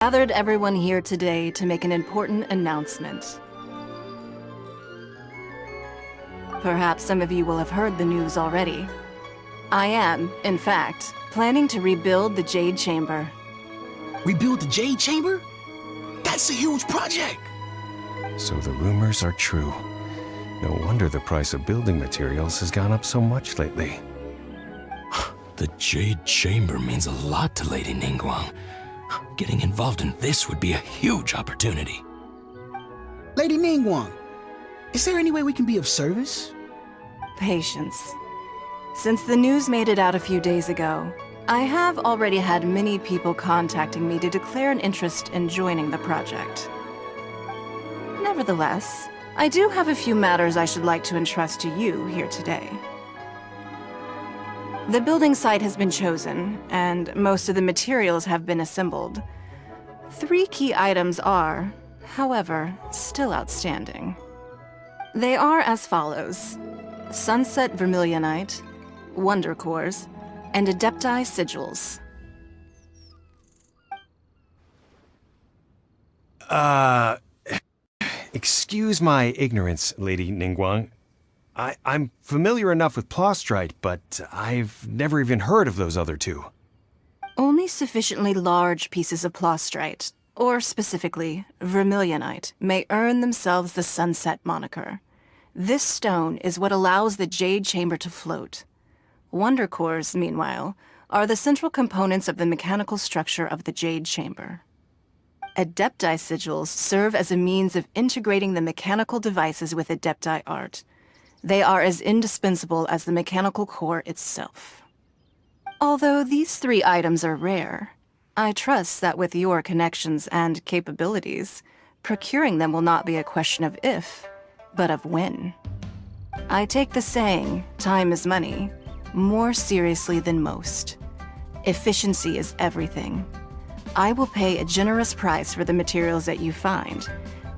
Gathered everyone here today to make an important announcement. Perhaps some of you will have heard the news already. I am, in fact, planning to rebuild the Jade Chamber. Rebuild the Jade Chamber? That's a huge project! So the rumors are true. No wonder the price of building materials has gone up so much lately. The Jade Chamber means a lot to Lady Ningguang. Getting involved in this would be a huge opportunity. Lady Ningguang, is there any way we can be of service? Patience. Since the news made it out a few days ago, I have already had many people contacting me to declare an interest in joining the project. Nevertheless, I do have a few matters I should like to entrust to you here today. The building site has been chosen, and most of the materials have been assembled. 3 key items are, however, still outstanding. They are as follows: Sunset Vermilionite, Wonder Cores, and Adepti Sigils. Excuse my ignorance, Lady Ningguang. I'm familiar enough with Plostrite, but I've never even heard of those other 2. Only sufficiently large pieces of Plostrite, or specifically Vermilionite, may earn themselves the Sunset moniker. This stone is what allows the Jade Chamber to float. Wonder Cores, meanwhile, are the central components of the mechanical structure of the Jade Chamber. Adepti Sigils serve as a means of integrating the mechanical devices with Adepti art. They are as indispensable as the mechanical core itself. Although these 3 items are rare, I trust that with your connections and capabilities, procuring them will not be a question of if, but of when. I take the saying, time is money, more seriously than most. Efficiency is everything. I will pay a generous price for the materials that you find,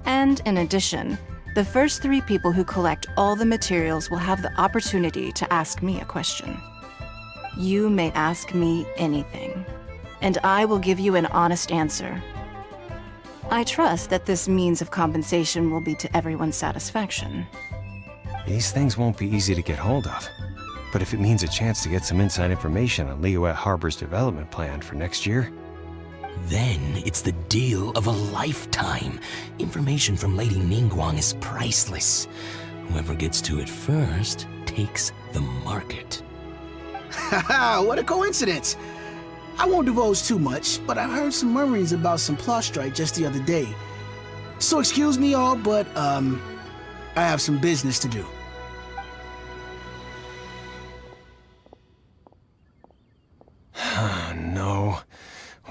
and in addition, the first 3 people who collect all the materials will have the opportunity to ask me a question. You may ask me anything, and I will give you an honest answer. I trust that this means of compensation will be to everyone's satisfaction. These things won't be easy to get hold of. But if it means a chance to get some inside information on Liyue Harbor's development plan for next year... Then it's the deal of a lifetime. Information from Lady Ningguang is priceless. Whoever gets to it first takes the market. Haha, what a coincidence! I won't divulge too much, but I heard some murmurings about some Plostrite just the other day. So excuse me all, but, I have some business to do. No.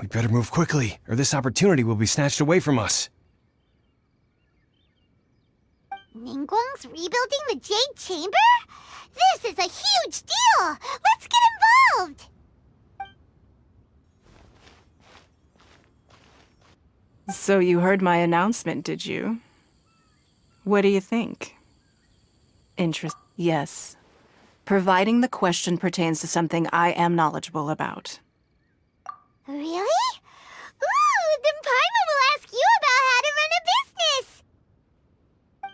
We better move quickly, or this opportunity will be snatched away from us. Ningguang's rebuilding the Jade Chamber? This is a huge deal! Let's get involved! So you heard my announcement, did you? What do you think? Yes. Providing the question pertains to something I am knowledgeable about. Really? Ooh, then Paimon will ask you about how to run a business!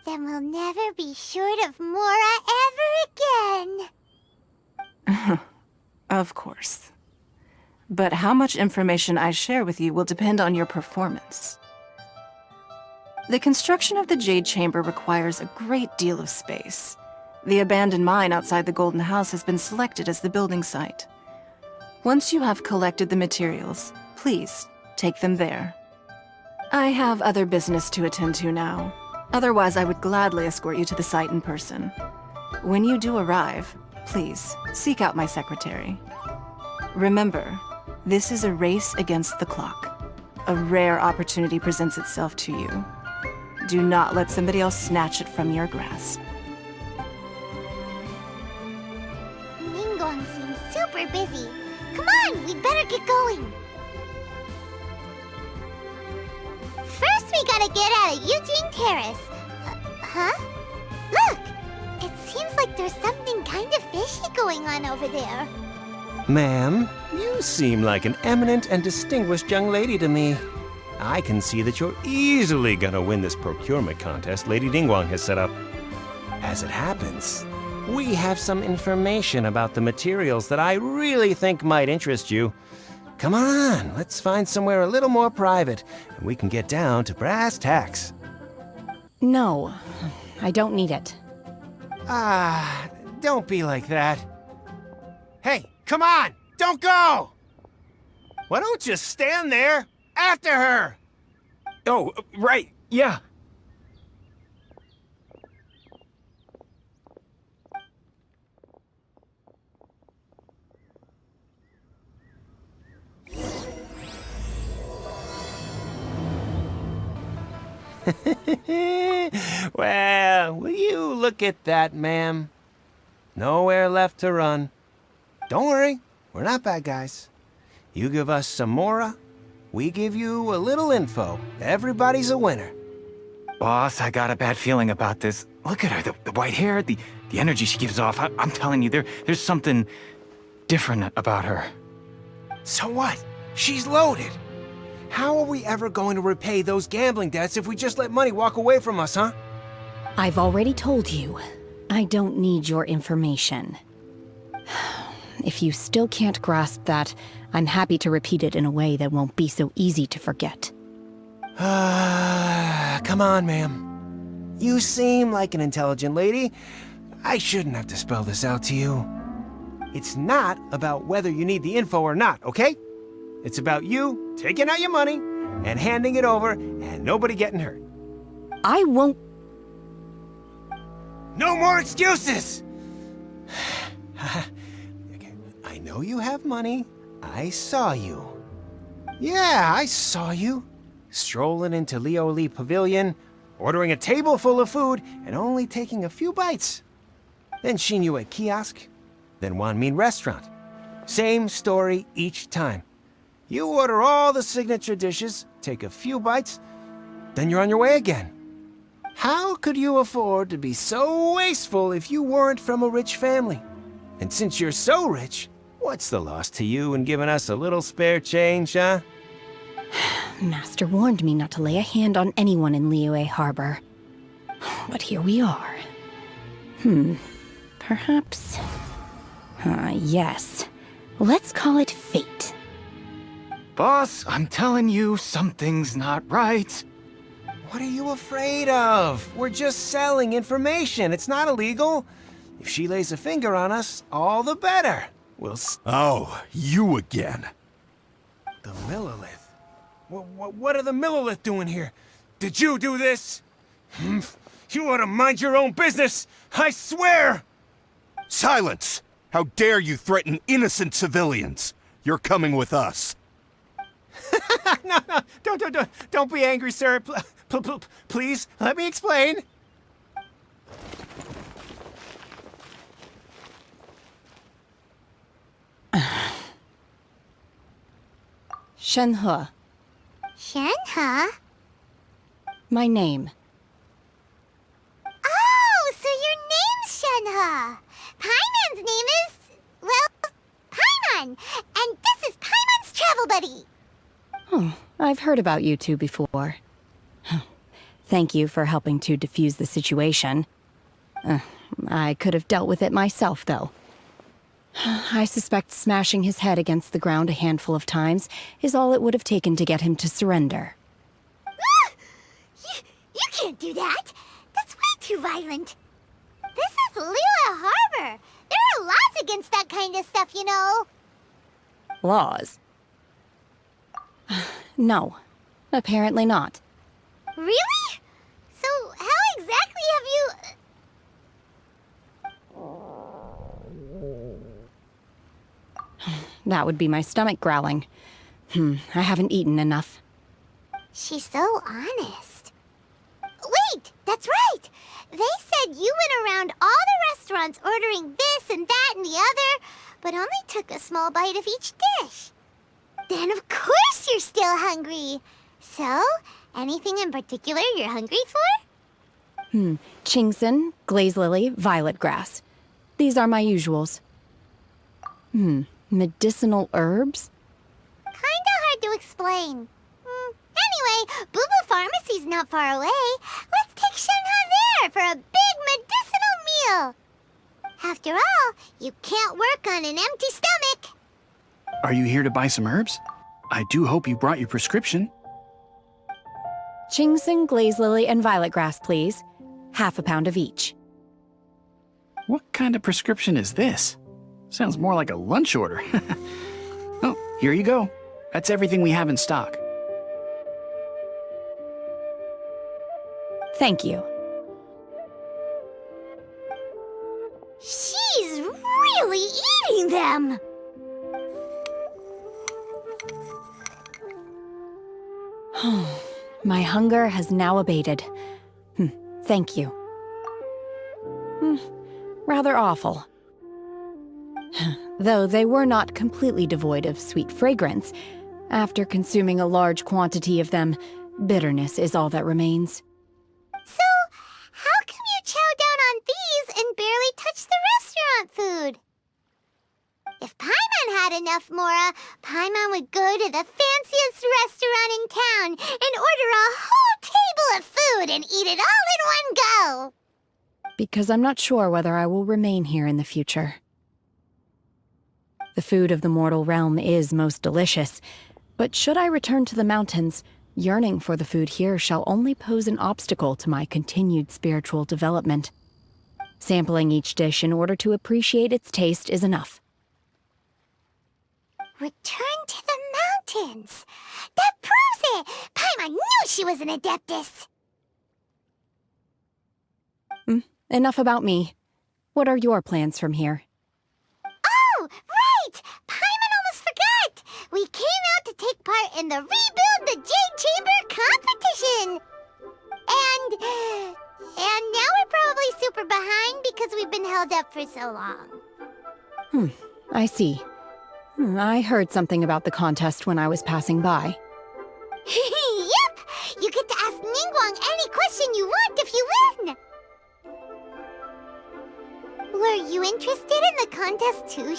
Then we'll never be short of Mora ever again. Of course. But how much information I share with you will depend on your performance. The construction of the Jade Chamber requires a great deal of space. The abandoned mine outside the Golden House has been selected as the building site. Once you have collected the materials, please take them there. I have other business to attend to now. Otherwise, I would gladly escort you to the site in person. When you do arrive, please seek out my secretary. Remember, this is a race against the clock. A rare opportunity presents itself to you. Do not let somebody else snatch it from your grasp. Ningguang seems super busy. Come on, we'd better get going. First, we gotta get out of Eugene Terrace. Huh? Look! It seems like there's something kind of fishy going on over there. Ma'am, you seem like an eminent and distinguished young lady to me. I can see that you're easily gonna win this procurement contest Lady Ningguang has set up. As it happens, we have some information about the materials that I really think might interest you. Come on, let's find somewhere a little more private, and we can get down to brass tacks. No, I don't need it. Don't be like that. Hey, come on! Don't go! Why don't you stand there? After her! Oh, right, yeah. Well, will you look at that, ma'am? Nowhere left to run. Don't worry, we're not bad guys. You give us some mora, we give you a little info. Everybody's a winner. Boss, I got a bad feeling about this. Look at her, the white hair, the energy she gives off. I'm telling you, there's something different about her. So what? She's loaded. How are we ever going to repay those gambling debts if we just let money walk away from us, huh? I've already told you, I don't need your information. If you still can't grasp that, I'm happy to repeat it in a way that won't be so easy to forget. Come on, ma'am. You seem like an intelligent lady. I shouldn't have to spell this out to you. It's not about whether you need the info or not, okay? It's about you taking out your money and handing it over and nobody getting hurt. I won't. No more excuses! Okay, I know you have money. I saw you. Yeah, I saw you. Strolling into Leo Lee Pavilion, ordering a table full of food, and only taking a few bites. Then Shinyu at kiosk, then Wanmin restaurant. Same story each time. You order all the signature dishes, take a few bites, then you're on your way again. How could you afford to be so wasteful if you weren't from a rich family? And since you're so rich, what's the loss to you in giving us a little spare change, huh? Master warned me not to lay a hand on anyone in Liyue Harbor. But here we are. Perhaps... yes. Let's call it fate. Boss, I'm telling you, something's not right. What are you afraid of? We're just selling information. It's not illegal. If she lays a finger on us, all the better. Oh, you again. The Millilith? What are the Millilith doing here? Did you do this? You ought to mind your own business! I swear! Silence! How dare you threaten innocent civilians? You're coming with us. No, don't be angry, sir. Please, let me explain. Shenhe, Shenhe? my name. Oh, so your name's Shenhe. Paimon's name is, well, Paimon. And this is Paimon's travel buddy. Oh, I've heard about you two before. Thank you for helping to defuse the situation. I could have dealt with it myself, though. I suspect smashing his head against the ground a handful of times is all it would have taken to get him to surrender. You can't do that. That's way too violent. This is Liyue Harbor. There are laws against that kind of stuff, you know. Laws? No, apparently not. Really? So how exactly have you... That would be my stomach growling. I haven't eaten enough. She's so honest. Wait, that's right. They said you went around all the restaurants ordering this and that and the other, but only took a small bite of each dish. Then of course you're still hungry. So, anything in particular you're hungry for? Chingson, glaze lily, violet grass. These are my usuals. Medicinal herbs? Kinda hard to explain. not far away. Let's take Shenhe there for a big medicinal meal. After all, you can't work on an empty stomach. Are you here to buy some herbs? I do hope you brought your prescription. Ginseng, glaze lily, and violet grass, please. Half a pound of each. What kind of prescription is this? Sounds more like a lunch order. Oh, here you go. That's everything we have in stock. Thank you. She's really eating them. My hunger has now abated. Thank you. Rather awful. Though they were not completely devoid of sweet fragrance, after consuming a large quantity of them, bitterness is all that remains. So, how come you chow down on these and barely touch the restaurant food? If Paimon had enough Mora, Paimon would go to the fanciest restaurant in town and order a whole table of food and eat it all in one go. Because I'm not sure whether I will remain here in the future. The food of the mortal realm is most delicious, but should I return to the mountains, yearning for the food here shall only pose an obstacle to my continued spiritual development. Sampling each dish in order to appreciate its taste is enough. Return to the mountains. That proves it. Paimon knew she was an Adeptus. Enough about me. What are your plans from here? Oh, right! Paimon almost forgot! We came out to take part in the Rebuild the Jade Chamber competition! And now we're probably super behind because we've been held up for so long. I see. I heard something about the contest when I was passing by. Yep! You get to ask Ningguang any question you want if you win! Were you interested in the contest too,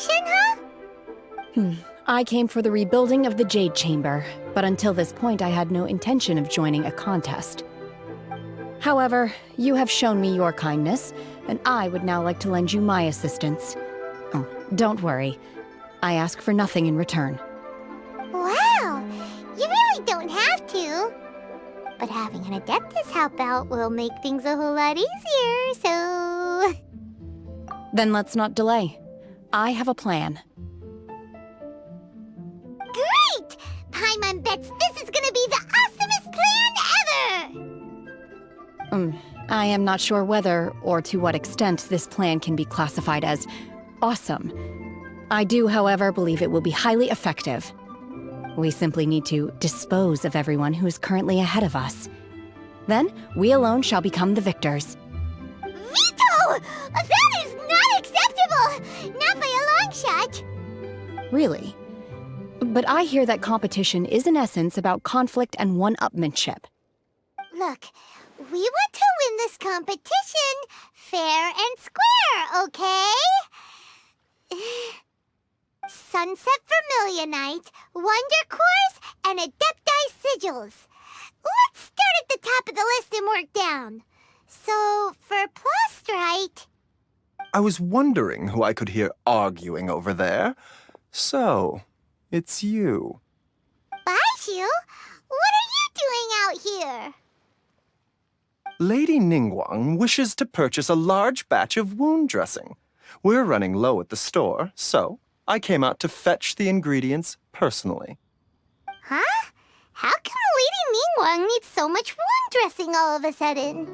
Shenhe? I came for the rebuilding of the Jade Chamber, but until this point I had no intention of joining a contest. However, you have shown me your kindness, and I would now like to lend you my assistance. Oh, don't worry. I ask for nothing in return. Wow! You really don't have to. But having an Adeptus help out will make things a whole lot easier, so... Then let's not delay. I have a plan. Great! Paimon bets this is gonna be the awesomest plan ever! I am not sure whether or to what extent this plan can be classified as awesome. I do, however, believe it will be highly effective. We simply need to dispose of everyone who is currently ahead of us. Then, we alone shall become the victors. Veto! That is not acceptable! Not by a long shot! Really? But I hear that competition is in essence about conflict and one-upmanship. Look, we want to win this competition fair and square, okay? Sunset Vermilionite, Wonder Cores, and Adepti Sigils. Let's start at the top of the list and work down. So, for Plustrite... I was wondering who I could hear arguing over there. So, it's you. Baishu? What are you doing out here? Lady Ningguang wishes to purchase a large batch of wound dressing. We're running low at the store, so I came out to fetch the ingredients personally. Huh? How come Lady Ningguang needs so much wound dressing all of a sudden?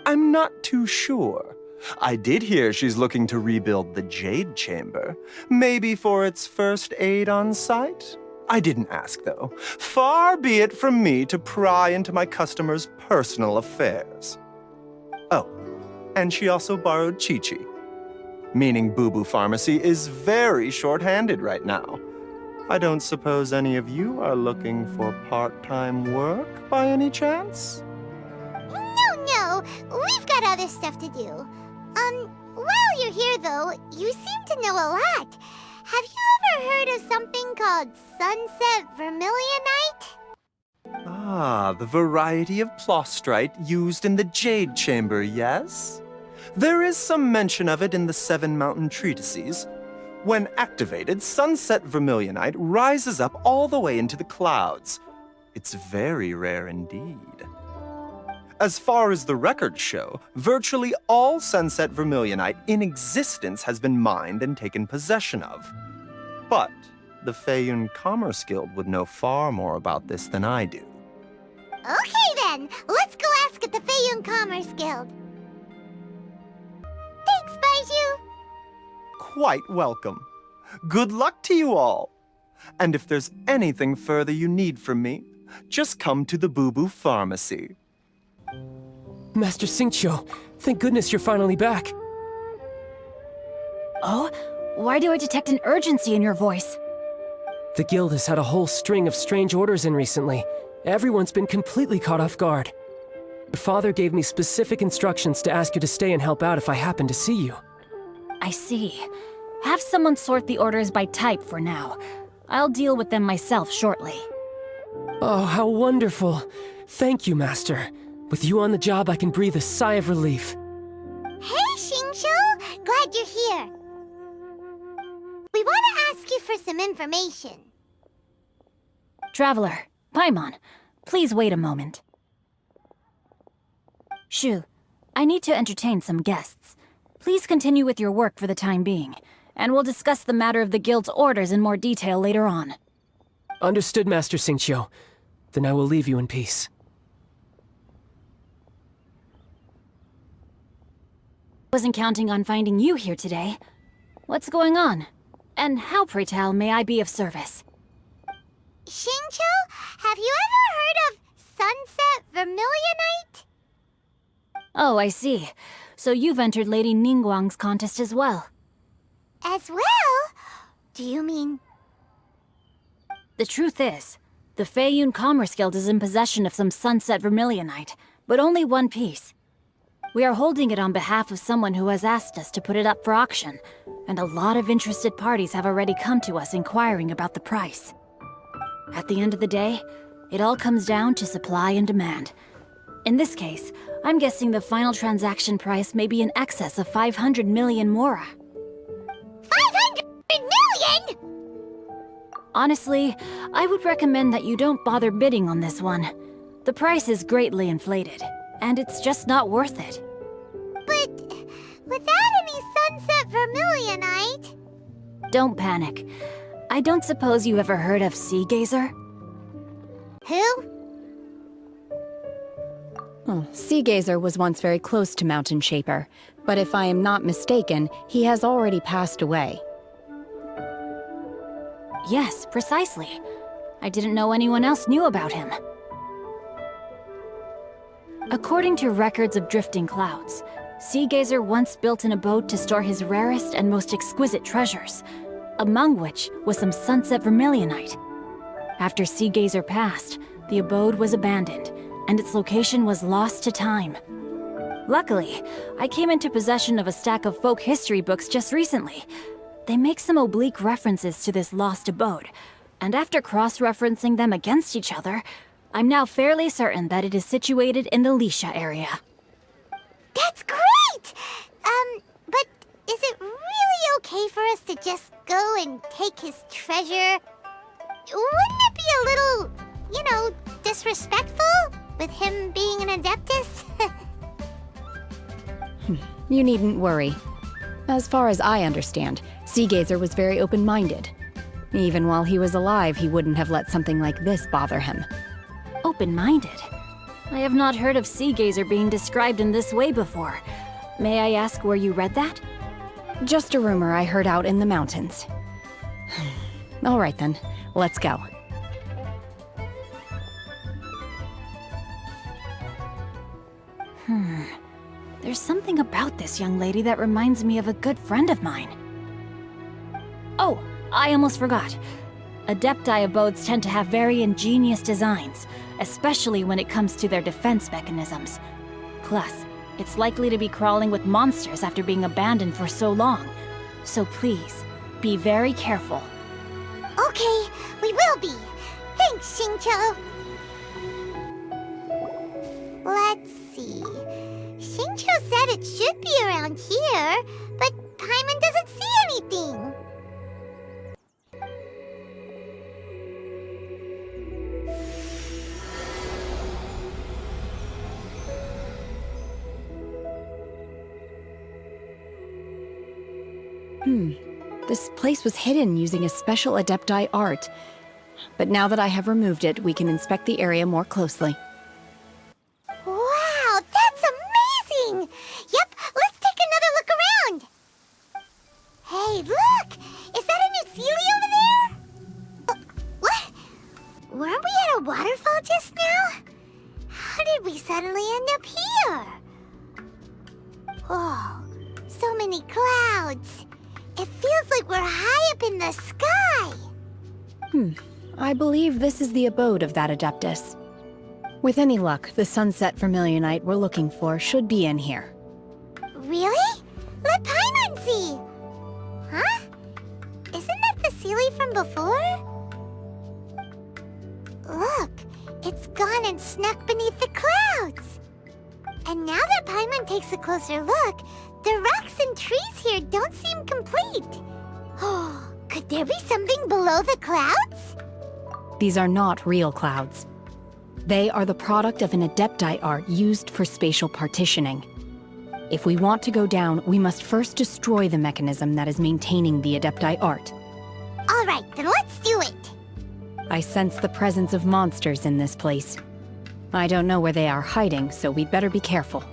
I'm not too sure. I did hear she's looking to rebuild the Jade Chamber. Maybe for its first aid on site? I didn't ask, though. Far be it from me to pry into my customers' personal affairs. Oh, and she also borrowed Chi-Chi. Meaning Boo Boo Pharmacy is very short-handed right now. I don't suppose any of you are looking for part-time work by any chance? No, we've got other stuff to do. While you're here though, you seem to know a lot. Have you ever heard of something called Sunset Vermilionite? Ah, the variety of plostrite used in the Jade Chamber, yes? There is some mention of it in the Seven Mountain Treatises. When activated, sunset vermilionite rises up all the way into the clouds. It's very rare indeed. As far as the records show, virtually all sunset vermilionite in existence has been mined and taken possession of. But the Feiyun Commerce Guild would know far more about this than I do. Okay then, let's go ask at the Feiyun Commerce Guild. Thanks, Baiju. Quite welcome. Good luck to you all. And if there's anything further you need from me, just come to the Boo Boo Pharmacy. Master Xingqiu, thank goodness you're finally back. Oh? Why do I detect an urgency in your voice? The guild has had a whole string of strange orders in recently. Everyone's been completely caught off guard. Your father gave me specific instructions to ask you to stay and help out if I happen to see you. I see. Have someone sort the orders by type for now. I'll deal with them myself shortly. Oh, how wonderful. Thank you, Master. With you on the job, I can breathe a sigh of relief. Hey, Xingqiu! Glad you're here. We want to ask you for some information. Traveler, Paimon, please wait a moment. Shu, I need to entertain some guests. Please continue with your work for the time being, and we'll discuss the matter of the guild's orders in more detail later on. Understood, Master Xingqiu. Then I will leave you in peace. Wasn't counting on finding you here today. What's going on? And how, pray tell, may I be of service? Xingqiu, have you ever heard of sunset vermilionite? Oh, I see. So you've entered Lady Ningguang's contest as well. As well? Do you mean... The truth is, the Feiyun Commerce Guild is in possession of some sunset vermilionite, but only one piece. We are holding it on behalf of someone who has asked us to put it up for auction, and a lot of interested parties have already come to us inquiring about the price. At the end of the day, it all comes down to supply and demand. In this case, I'm guessing the final transaction price may be in excess of 500 million mora. 500 million?! Honestly, I would recommend that you don't bother bidding on this one. The price is greatly inflated, and it's just not worth it. But without any sunset vermilionite... Don't panic. I don't suppose you ever heard of Sea Gazer? Who? Sea Gazer was once very close to Mountain Shaper, but if I am not mistaken, he has already passed away. Yes, precisely. I didn't know anyone else knew about him. According to records of drifting clouds, Sea Gazer once built an abode to store his rarest and most exquisite treasures, among which was some sunset vermilionite. After Sea Gazer passed, the abode was abandoned, and its location was lost to time. Luckily, I came into possession of a stack of folk history books just recently. They make some oblique references to this lost abode, and after cross-referencing them against each other, I'm now fairly certain that it is situated in the Lisha area. That's great! But is it really okay for us to just go and take his treasure? Wouldn't it be a little, disrespectful? With him being an Adeptus? You needn't worry. As far as I understand, Sea Gazer was very open-minded. Even while he was alive, he wouldn't have let something like this bother him. Open-minded? I have not heard of Sea Gazer being described in this way before. May I ask where you read that? Just a rumor I heard out in the mountains. All right then, let's go. There's something about this young lady that reminds me of a good friend of mine. Oh, I almost forgot. Adepti abodes tend to have very ingenious designs, especially when it comes to their defense mechanisms. Plus, it's likely to be crawling with monsters after being abandoned for so long. So please, be very careful. Okay, we will be. Thanks, Xingqiu. it should be around here, but Paimon doesn't see anything. This place was hidden using a special Adepti art. But now that I have removed it, we can inspect the area more closely. Wow, that's amazing! Yep, let's take another look around. Hey, look! Is that a new Celia over there? What? Weren't we at a waterfall just now? How did we suddenly end up here? Oh, so many clouds. It feels like we're high up in the sky. I believe this is the abode of that Adeptus. With any luck, the sunset vermilionite we're looking for should be in here. Really? Let Paimon see. Huh? Isn't that the Sealy from before? Look, it's gone and snuck beneath the clouds. And now that Paimon takes a closer look, the rocks and trees here don't seem complete. Oh, could there be something below the clouds? These are not real clouds. They are the product of an Adepti art used for spatial partitioning. If we want to go down, we must first destroy the mechanism that is maintaining the Adepti art. All right, then let's do it. I sense the presence of monsters in this place. I don't know where they are hiding, so we'd better be careful.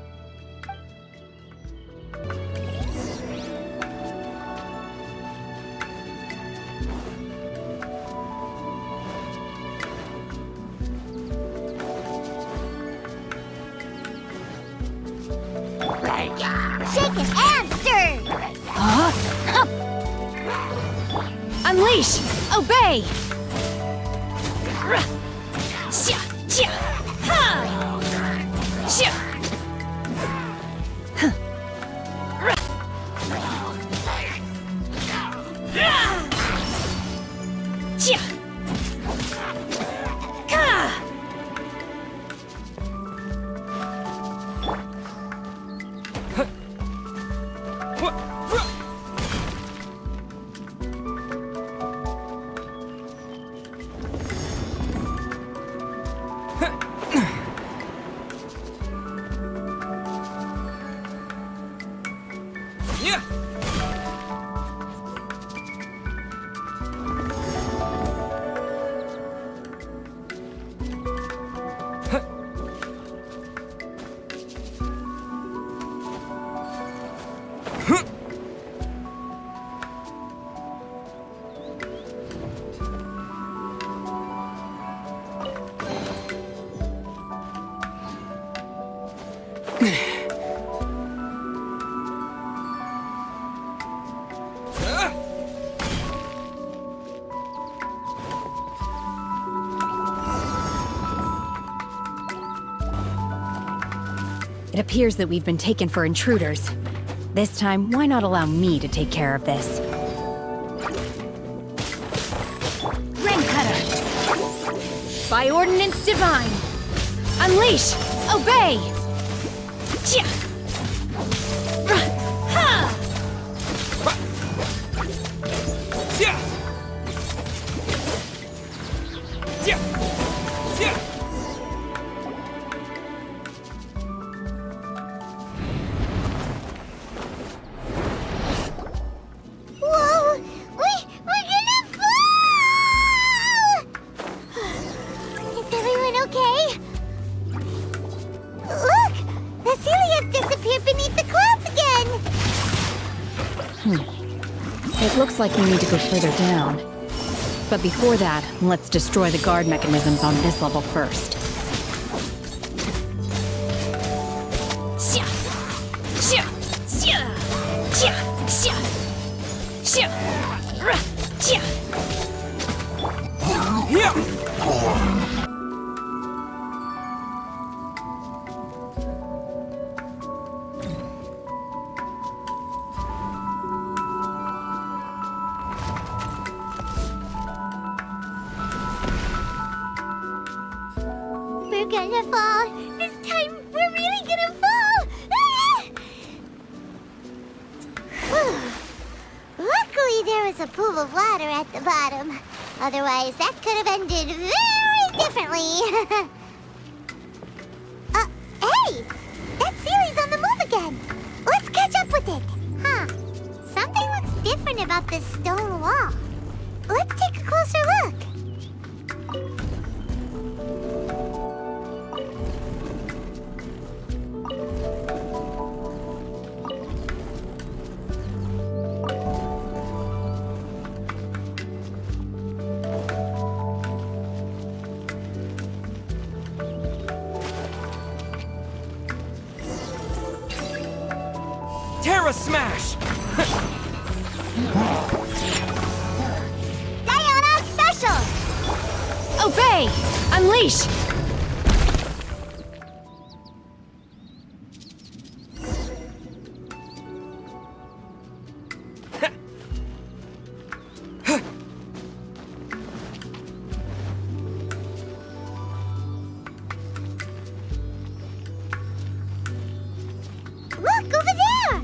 Shaken and stirred! Unleash! Obey! It appears that we've been taken for intruders. This time, why not allow me to take care of this? Ring Cutter! By ordinance divine! Unleash! Obey! Chia! Ha! Whoa! We're gonna fall! Is everyone okay? Look! The Celia's disappeared beneath the clouds again! It looks like we need to go further down. But before that, let's destroy the guard mechanisms on this level first. We're gonna fall. This time, we're really gonna fall. Ah! Luckily, there was a pool of water at the bottom. Otherwise, that could have ended very differently. Hey! That Sealy's on the move again. Let's catch up with it. Huh. Something looks different about this stone wall. Let's take a closer look. Terra Smash! Diana Special! Obey! Unleash! Look, over there!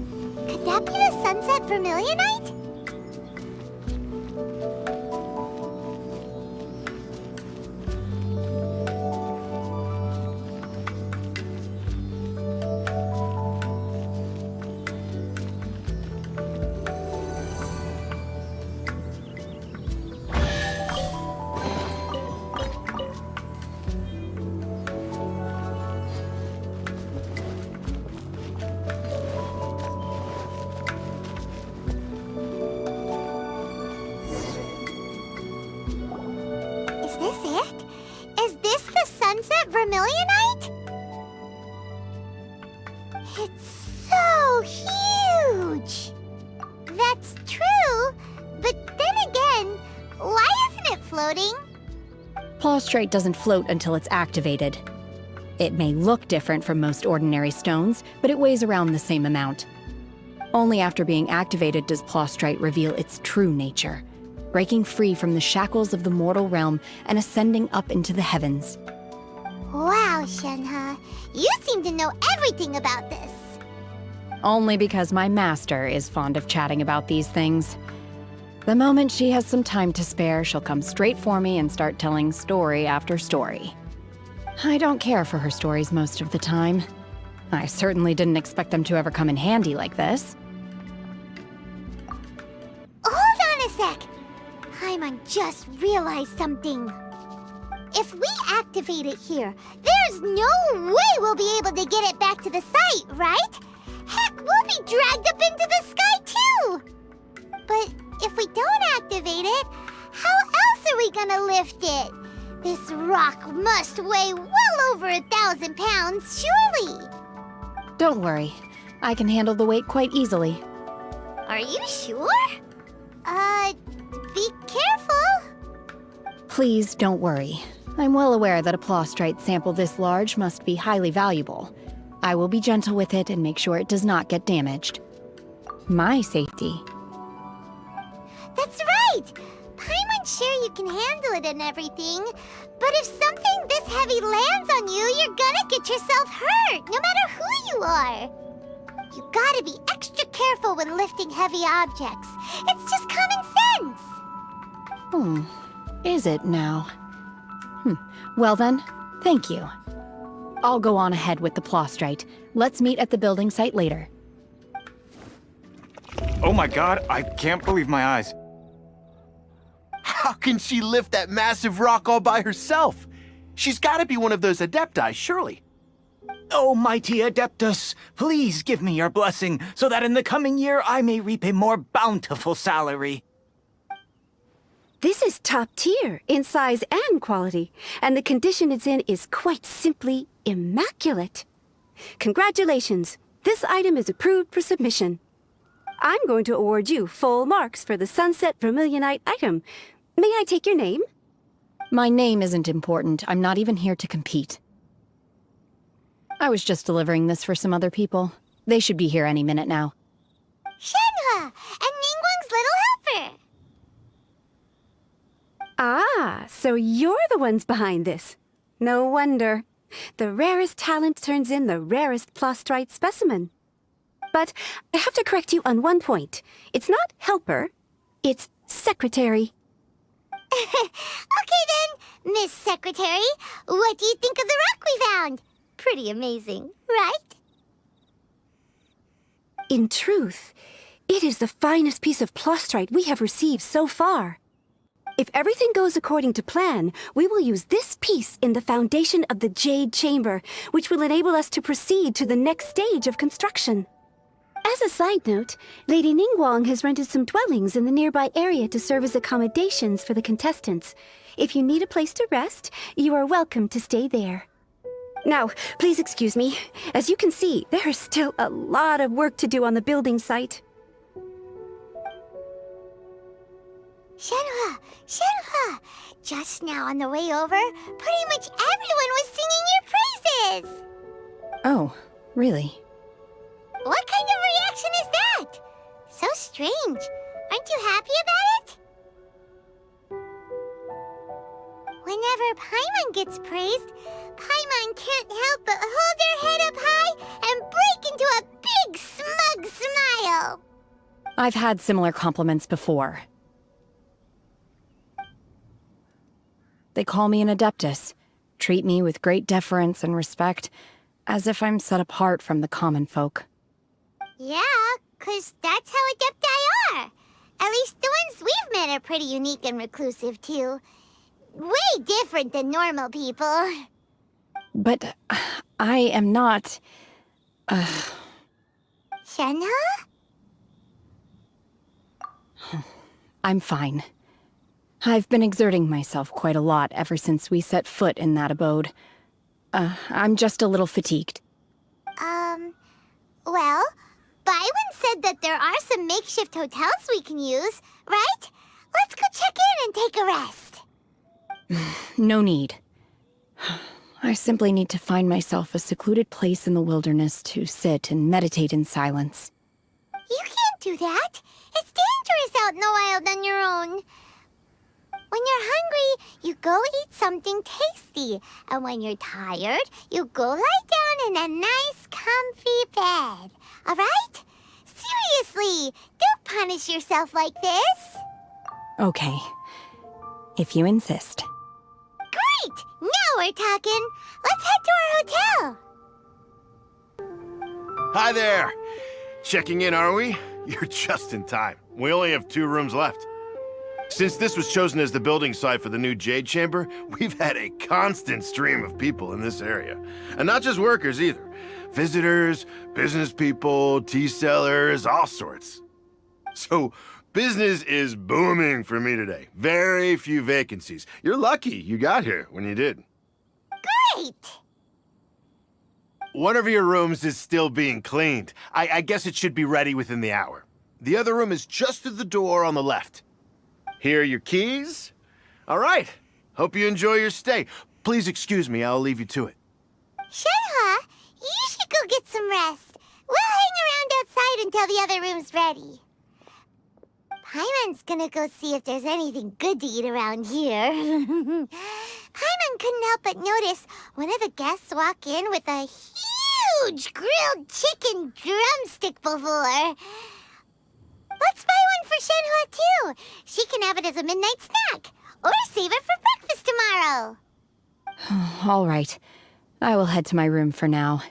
Could that be the Sunset Vermilionite? Is this it? Is this the Sunset Vermilionite? It's so huge! That's true, but then again, why isn't it floating? Plaustrite doesn't float until it's activated. It may look different from most ordinary stones, but it weighs around the same amount. Only after being activated does Plaustrite reveal its true nature, breaking free from the shackles of the mortal realm and ascending up into the heavens. Wow, Shenhe, you seem to know everything about this. Only because my master is fond of chatting about these things. The moment she has some time to spare, she'll come straight for me and start telling story after story. I don't care for her stories most of the time. I certainly didn't expect them to ever come in handy like this. Hold on a sec! Paimon just realized something. If we activate it here, there's no way we'll be able to get it back to the site, right? Heck, we'll be dragged up into the sky too! But if we don't activate it, how else are we gonna lift it? This rock must weigh well over 1,000 pounds, surely! Don't worry. I can handle the weight quite easily. Are you sure? Be careful! Please don't worry. I'm well aware that a Plaustrite sample this large must be highly valuable. I will be gentle with it and make sure it does not get damaged. My safety. That's right! Paimon's sure you can handle it and everything, but if something this heavy lands on you, you're gonna get yourself hurt, no matter who you are. You gotta be extra careful when lifting heavy objects. It's just common sense. Is it now? Well then, thank you. I'll go on ahead with the Plaustrite. Let's meet at the building site later. Oh my god, I can't believe my eyes. How can she lift that massive rock all by herself? She's gotta be one of those Adepti, surely. Oh, mighty Adeptus, please give me your blessing so that in the coming year I may reap a more bountiful salary. This is top tier in size and quality, and the condition it's in is quite simply immaculate. Congratulations, this item is approved for submission. I'm going to award you full marks for the Sunset Vermilionite item. May I take your name? My name isn't important. I'm not even here to compete. I was just delivering this for some other people. They should be here any minute now. Shenhe, and Ningguang's little helper. Ah, so you're the ones behind this. No wonder. The rarest talent turns in the rarest Plaustrite specimen. But I have to correct you on one point. It's not helper, it's secretary. Okay then, Miss Secretary, what do you think of the rock we found? Pretty amazing, right? In truth, it is the finest piece of plastrite we have received so far. If everything goes according to plan, we will use this piece in the foundation of the Jade Chamber, which will enable us to proceed to the next stage of construction. As a side note, Lady Ningguang has rented some dwellings in the nearby area to serve as accommodations for the contestants. If you need a place to rest, you are welcome to stay there. Now, please excuse me. As you can see, there is still a lot of work to do on the building site. Shenhua! Shenhua! Just now on the way over, pretty much everyone was singing your praises! Oh, really? What kind of reaction is that? So strange. Aren't you happy about it? Whenever Paimon gets praised, Paimon can't help but hold their head up high and break into a big smug smile. I've had similar compliments before. They call me an adeptus, treat me with great deference and respect, as if I'm set apart from the common folk. Yeah, 'cause that's how adepti are. At least the ones we've met are pretty unique and reclusive, too. Way different than normal people. But I am not... Shenhua? I'm fine. I've been exerting myself quite a lot ever since we set foot in that abode. I'm just a little fatigued. Well, Byron said that there are some makeshift hotels we can use, right? Let's go check in and take a rest. No need. I simply need to find myself a secluded place in the wilderness to sit and meditate in silence. You can't do that. It's dangerous out in the wild on your own. When you're hungry, you go eat something tasty. And when you're tired, you go lie down in a nice, comfy bed. All right? Seriously, don't punish yourself like this. Okay. If you insist. Great! Now we're talking. Let's head to our hotel. Hi there! Checking in, are we? You're just in time. We only have 2 rooms left. Since this was chosen as the building site for the new Jade Chamber, we've had a constant stream of people in this area. And not just workers either. Visitors, business people, tea sellers, all sorts. So, business is booming for me today. Very few vacancies. You're lucky you got here when you did. Great! One of your rooms is still being cleaned. I guess it should be ready within the hour. The other room is just through the door on the left. Here are your keys. All right. Hope you enjoy your stay. Please excuse me, I'll leave you to it. Shenhua, you should go get some rest. We'll hang around outside until the other room's ready. Paimon's gonna go see if there's anything good to eat around here. Paimon couldn't help but notice one of the guests walk in with a huge grilled chicken drumstick before. Let's buy one for Shenhua, too. She can have it as a midnight snack. Or save it for breakfast tomorrow. All right. I will head to my room for now.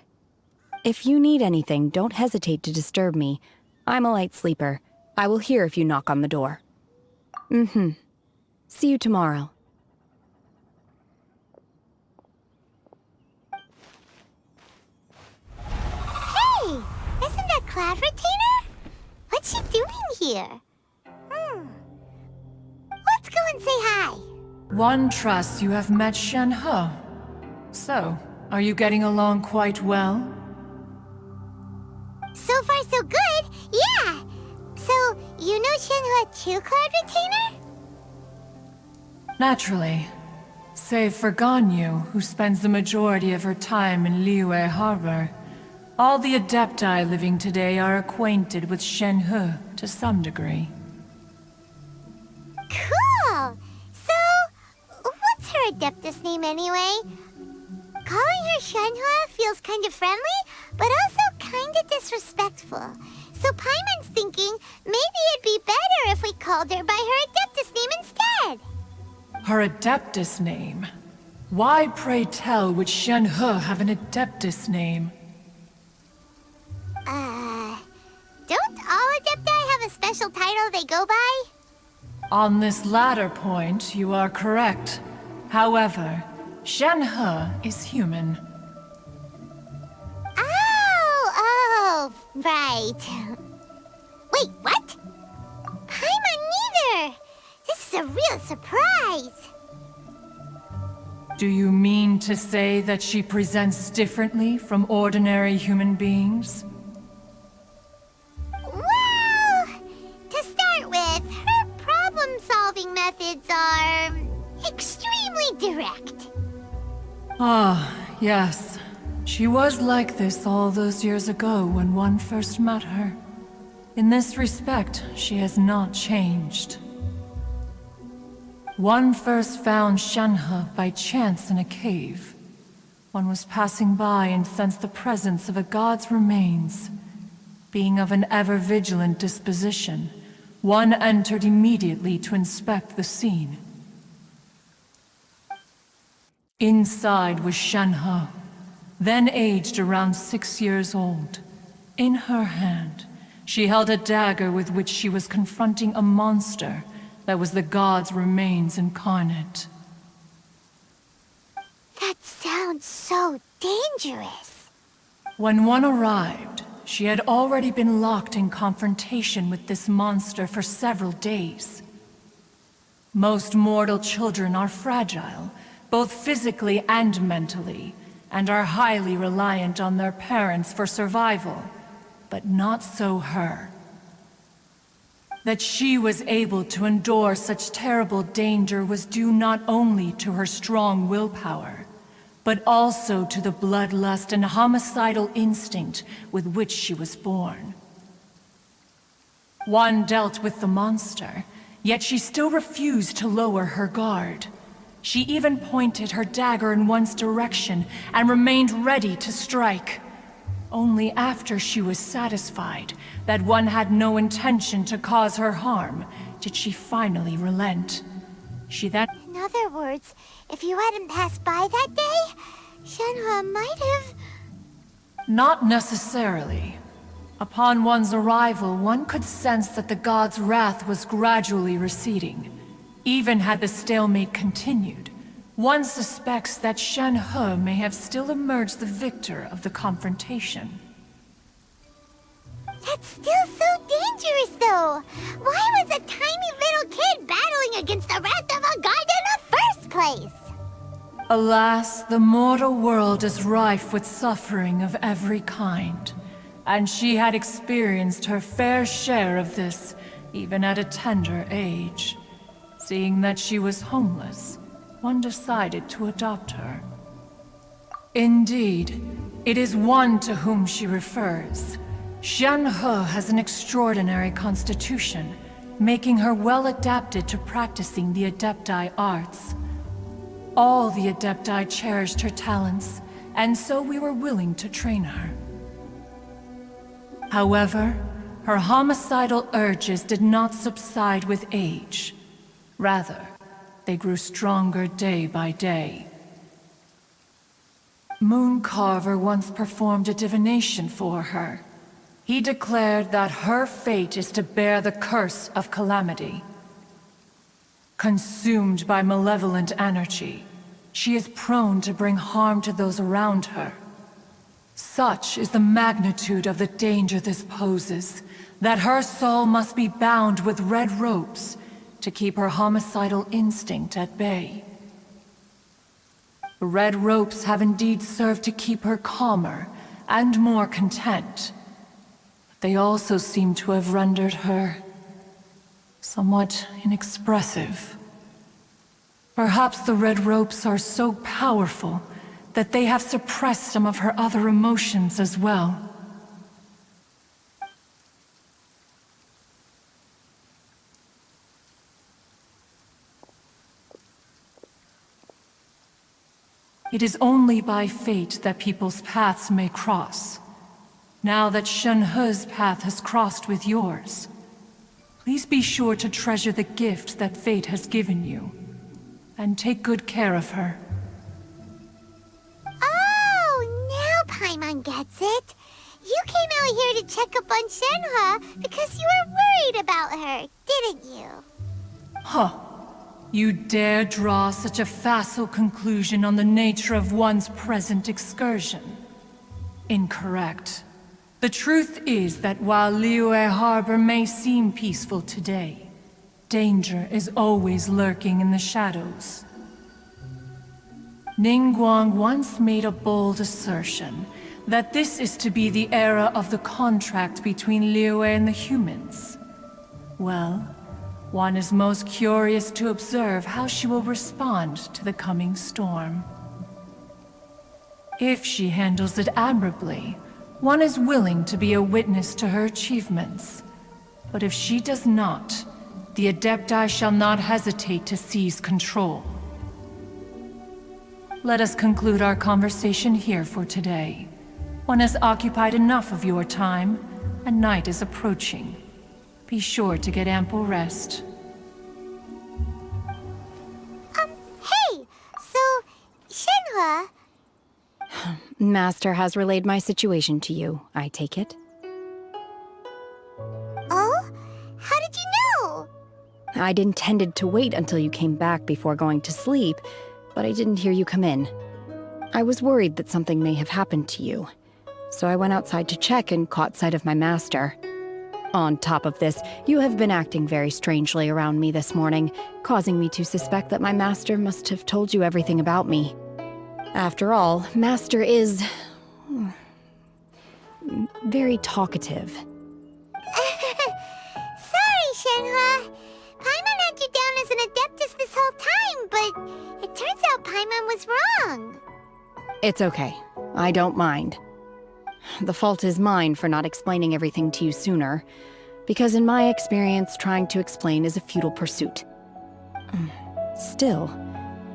If you need anything, don't hesitate to disturb me. I'm a light sleeper. I will hear if you knock on the door. See you tomorrow. Hey! Isn't that Cloud Retainer? What's she doing here? Let's go and say hi. One trusts you have met Shenhe. So, are you getting along quite well? So far, so good. Yeah. So, you know Shenhua too, Cloud Retainer? Naturally. Save for Ganyu, who spends the majority of her time in Liyue Harbor. All the Adepti living today are acquainted with Shenhe to some degree. Cool! So, what's her Adeptus name anyway? Calling her Shenhua feels kind of friendly, but also kinda disrespectful. So Paimon's thinking maybe it'd be better if we called her by her Adeptus name instead. Her Adeptus name? Why, pray tell, would Shen-He have an Adeptus name? Don't all Adepti have a special title they go by? On this latter point, you are correct. However, Shen-He is human. Oh, right. Wait, what? Paimon neither! This is a real surprise! Do you mean to say that she presents differently from ordinary human beings? Well, to start with, her problem-solving methods are extremely direct. Ah, yes. She was like this all those years ago when one first met her. In this respect, she has not changed. One first found Shen-He by chance in a cave. One was passing by and sensed the presence of a god's remains. Being of an ever-vigilant disposition, one entered immediately to inspect the scene. Inside was Shen-He, then aged around 6 years old. In her hand, she held a dagger with which she was confronting a monster that was the god's remains incarnate. That sounds so dangerous. When one arrived, she had already been locked in confrontation with this monster for several days. Most mortal children are fragile, both physically and mentally, and are highly reliant on their parents for survival. But not so her. That she was able to endure such terrible danger was due not only to her strong willpower, but also to the bloodlust and homicidal instinct with which she was born. One dealt with the monster, yet she still refused to lower her guard. She even pointed her dagger in one's direction and remained ready to strike. Only after she was satisfied that one had no intention to cause her harm did she finally relent. She then... In other words, if you hadn't passed by that day, Shen-He might have... Not necessarily. Upon one's arrival, one could sense that the god's wrath was gradually receding. Even had the stalemate continued, one suspects that Shen-He may have still emerged the victor of the confrontation. That's still so dangerous, though! Why was a tiny little kid battling against the wrath of a god in the first place? Alas, the mortal world is rife with suffering of every kind, and she had experienced her fair share of this, even at a tender age. Seeing that she was homeless, one decided to adopt her. Indeed, it is one to whom she refers. Shen-He has an extraordinary constitution, making her well adapted to practicing the Adepti arts. All the Adepti cherished her talents, and so we were willing to train her. However, her homicidal urges did not subside with age. Rather, they grew stronger day by day. Mooncarver once performed a divination for her. He declared that her fate is to bear the curse of calamity. Consumed by malevolent energy, she is prone to bring harm to those around her. Such is the magnitude of the danger this poses, that her soul must be bound with red ropes to keep her homicidal instinct at bay. The red ropes have indeed served to keep her calmer and more content. But they also seem to have rendered her somewhat inexpressive. Perhaps the red ropes are so powerful that they have suppressed some of her other emotions as well. It is only by fate that people's paths may cross. Now that Shenhe's path has crossed with yours, please be sure to treasure the gift that fate has given you, and take good care of her. Oh, now Paimon gets it. You came out here to check up on Shenhe because you were worried about her, didn't you? Huh. You dare draw such a facile conclusion on the nature of one's present excursion? Incorrect. The truth is that while Liyue Harbor may seem peaceful today, danger is always lurking in the shadows. Ningguang once made a bold assertion that this is to be the era of the contract between Liyue and the humans. Well, one is most curious to observe how she will respond to the coming storm. If she handles it admirably, one is willing to be a witness to her achievements. But if she does not, the Adepti shall not hesitate to seize control. Let us conclude our conversation here for today. One has occupied enough of your time, and night is approaching. Be sure to get ample rest. Hey! So, Shenhe... Master has relayed my situation to you, I take it. Oh? How did you know? I'd intended to wait until you came back before going to sleep, but I didn't hear you come in. I was worried that something may have happened to you, so I went outside to check and caught sight of my master. On top of this, you have been acting very strangely around me this morning, causing me to suspect that my master must have told you everything about me. After all, Master is... very talkative. Sorry, Shenhe. Paimon had you down as an Adeptus this whole time, but it turns out Paimon was wrong. It's okay. I don't mind. The fault is mine for not explaining everything to you sooner, because in my experience, trying to explain is a futile pursuit. Still,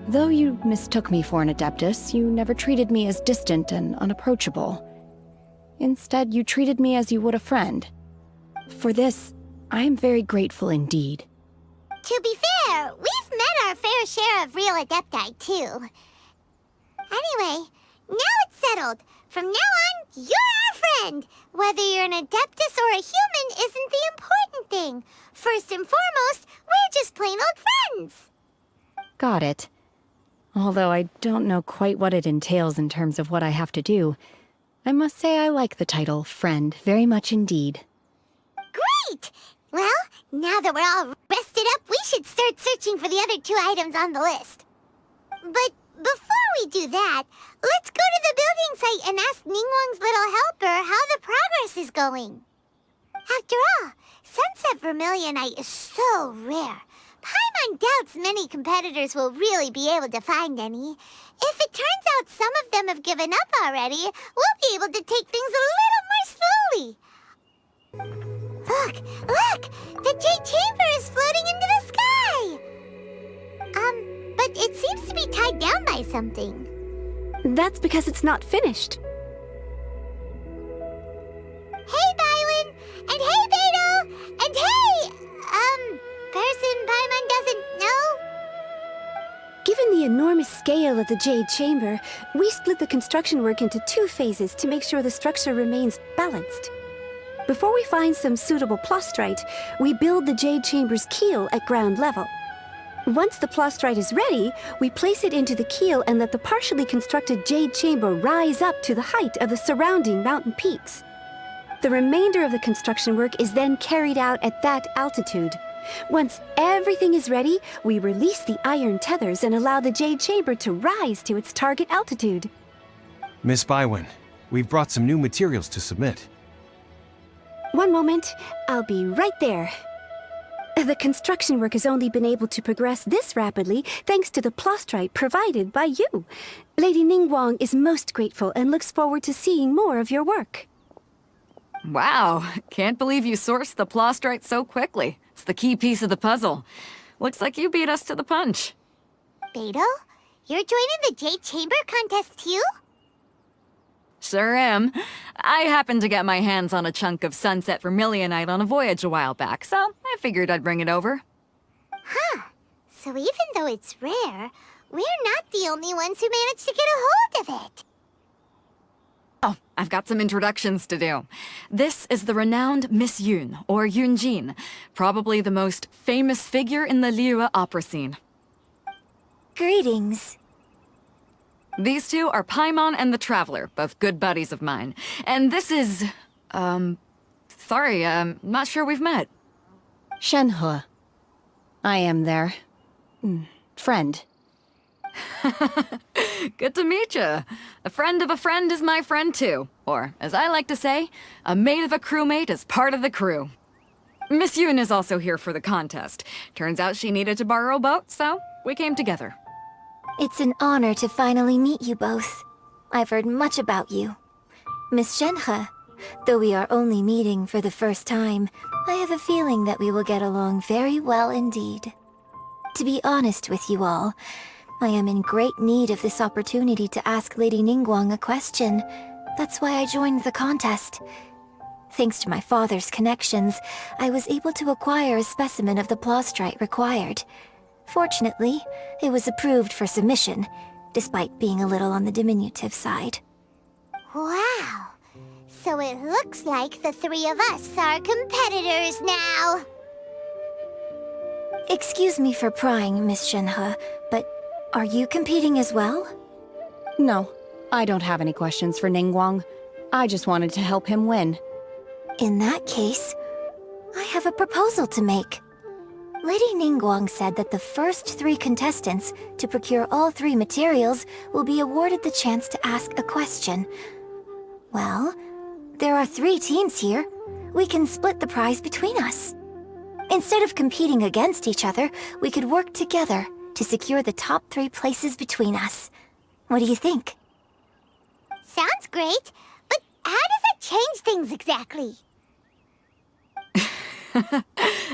though you mistook me for an Adeptus, you never treated me as distant and unapproachable. Instead, you treated me as you would a friend. For this, I am very grateful indeed. To be fair, we've met our fair share of real Adepti, too. Anyway, now it's settled. From now on, you're our friend. Whether you're an Adeptus or a human isn't the important thing. First and foremost, we're just plain old friends. Got it. Although I don't know quite what it entails in terms of what I have to do, I must say I like the title friend very much indeed. Great! Well, now that we're all rested up, we should start searching for the other 2 items on the list. But before we do that, let's go to the building site and ask Ningguang's little helper how the progress is going. After all, Sunset Vermilionite is so rare. Paimon doubts many competitors will really be able to find any. If it turns out some of them have given up already, we'll be able to take things a little more slowly. Look! The Jade Chamber is floating into the sky! But it seems to be tied down by something. That's because it's not finished. Hey, Bywin! And hey, Beto! And hey, person Paimon doesn't know? Given the enormous scale of the Jade Chamber, we split the construction work into 2 phases to make sure the structure remains balanced. Before we find some suitable plastrite, we build the Jade Chamber's keel at ground level. Once the plastrite is ready, we place it into the keel and let the partially constructed Jade Chamber rise up to the height of the surrounding mountain peaks. The remainder of the construction work is then carried out at that altitude. Once everything is ready, we release the iron tethers and allow the Jade Chamber to rise to its target altitude. Miss Bywin, we've brought some new materials to submit. One moment, I'll be right there. The construction work has only been able to progress this rapidly thanks to the plastrite provided by you. Lady Ningguang is most grateful and looks forward to seeing more of your work. Wow, can't believe you sourced the plastrite so quickly. It's the key piece of the puzzle. Looks like you beat us to the punch. Beto, you're joining the Jade Chamber contest too? Sure am. I happened to get my hands on a chunk of sunset vermilionite on a voyage a while back, so I figured I'd bring it over. Huh. So even though it's rare, we're not the only ones who managed to get a hold of it. Oh, I've got some introductions to do. This is the renowned Miss Yoon, or Yoonjin, probably the most famous figure in the Liyue opera scene. Greetings. These two are Paimon and the Traveler, both good buddies of mine. And this is... sorry, not sure we've met. Shenhe. I am their... friend. Good to meet you. A friend of a friend is my friend too. Or, as I like to say, a mate of a crewmate is part of the crew. Miss Yoon is also here for the contest. Turns out she needed to borrow a boat, so we came together. It's an honor to finally meet you both. I've heard much about you. Miss Shenhe, though we are only meeting for the first time, I have a feeling that we will get along very well indeed. To be honest with you all, I am in great need of this opportunity to ask Lady Ningguang a question. That's why I joined the contest. Thanks to my father's connections, I was able to acquire a specimen of the plastrite required. Fortunately, it was approved for submission, despite being a little on the diminutive side. Wow! So it looks like the three of us are competitors now! Excuse me for prying, Miss Shenhe, but are you competing as well? No, I don't have any questions for Ningguang. I just wanted to help him win. In that case, I have a proposal to make. Lady Ningguang said that the first 3 contestants to procure all 3 materials will be awarded the chance to ask a question. Well, there are 3 teams here. We can split the prize between us. Instead of competing against each other, we could work together to secure the top 3 places between us. What do you think? Sounds great, but how does that change things exactly?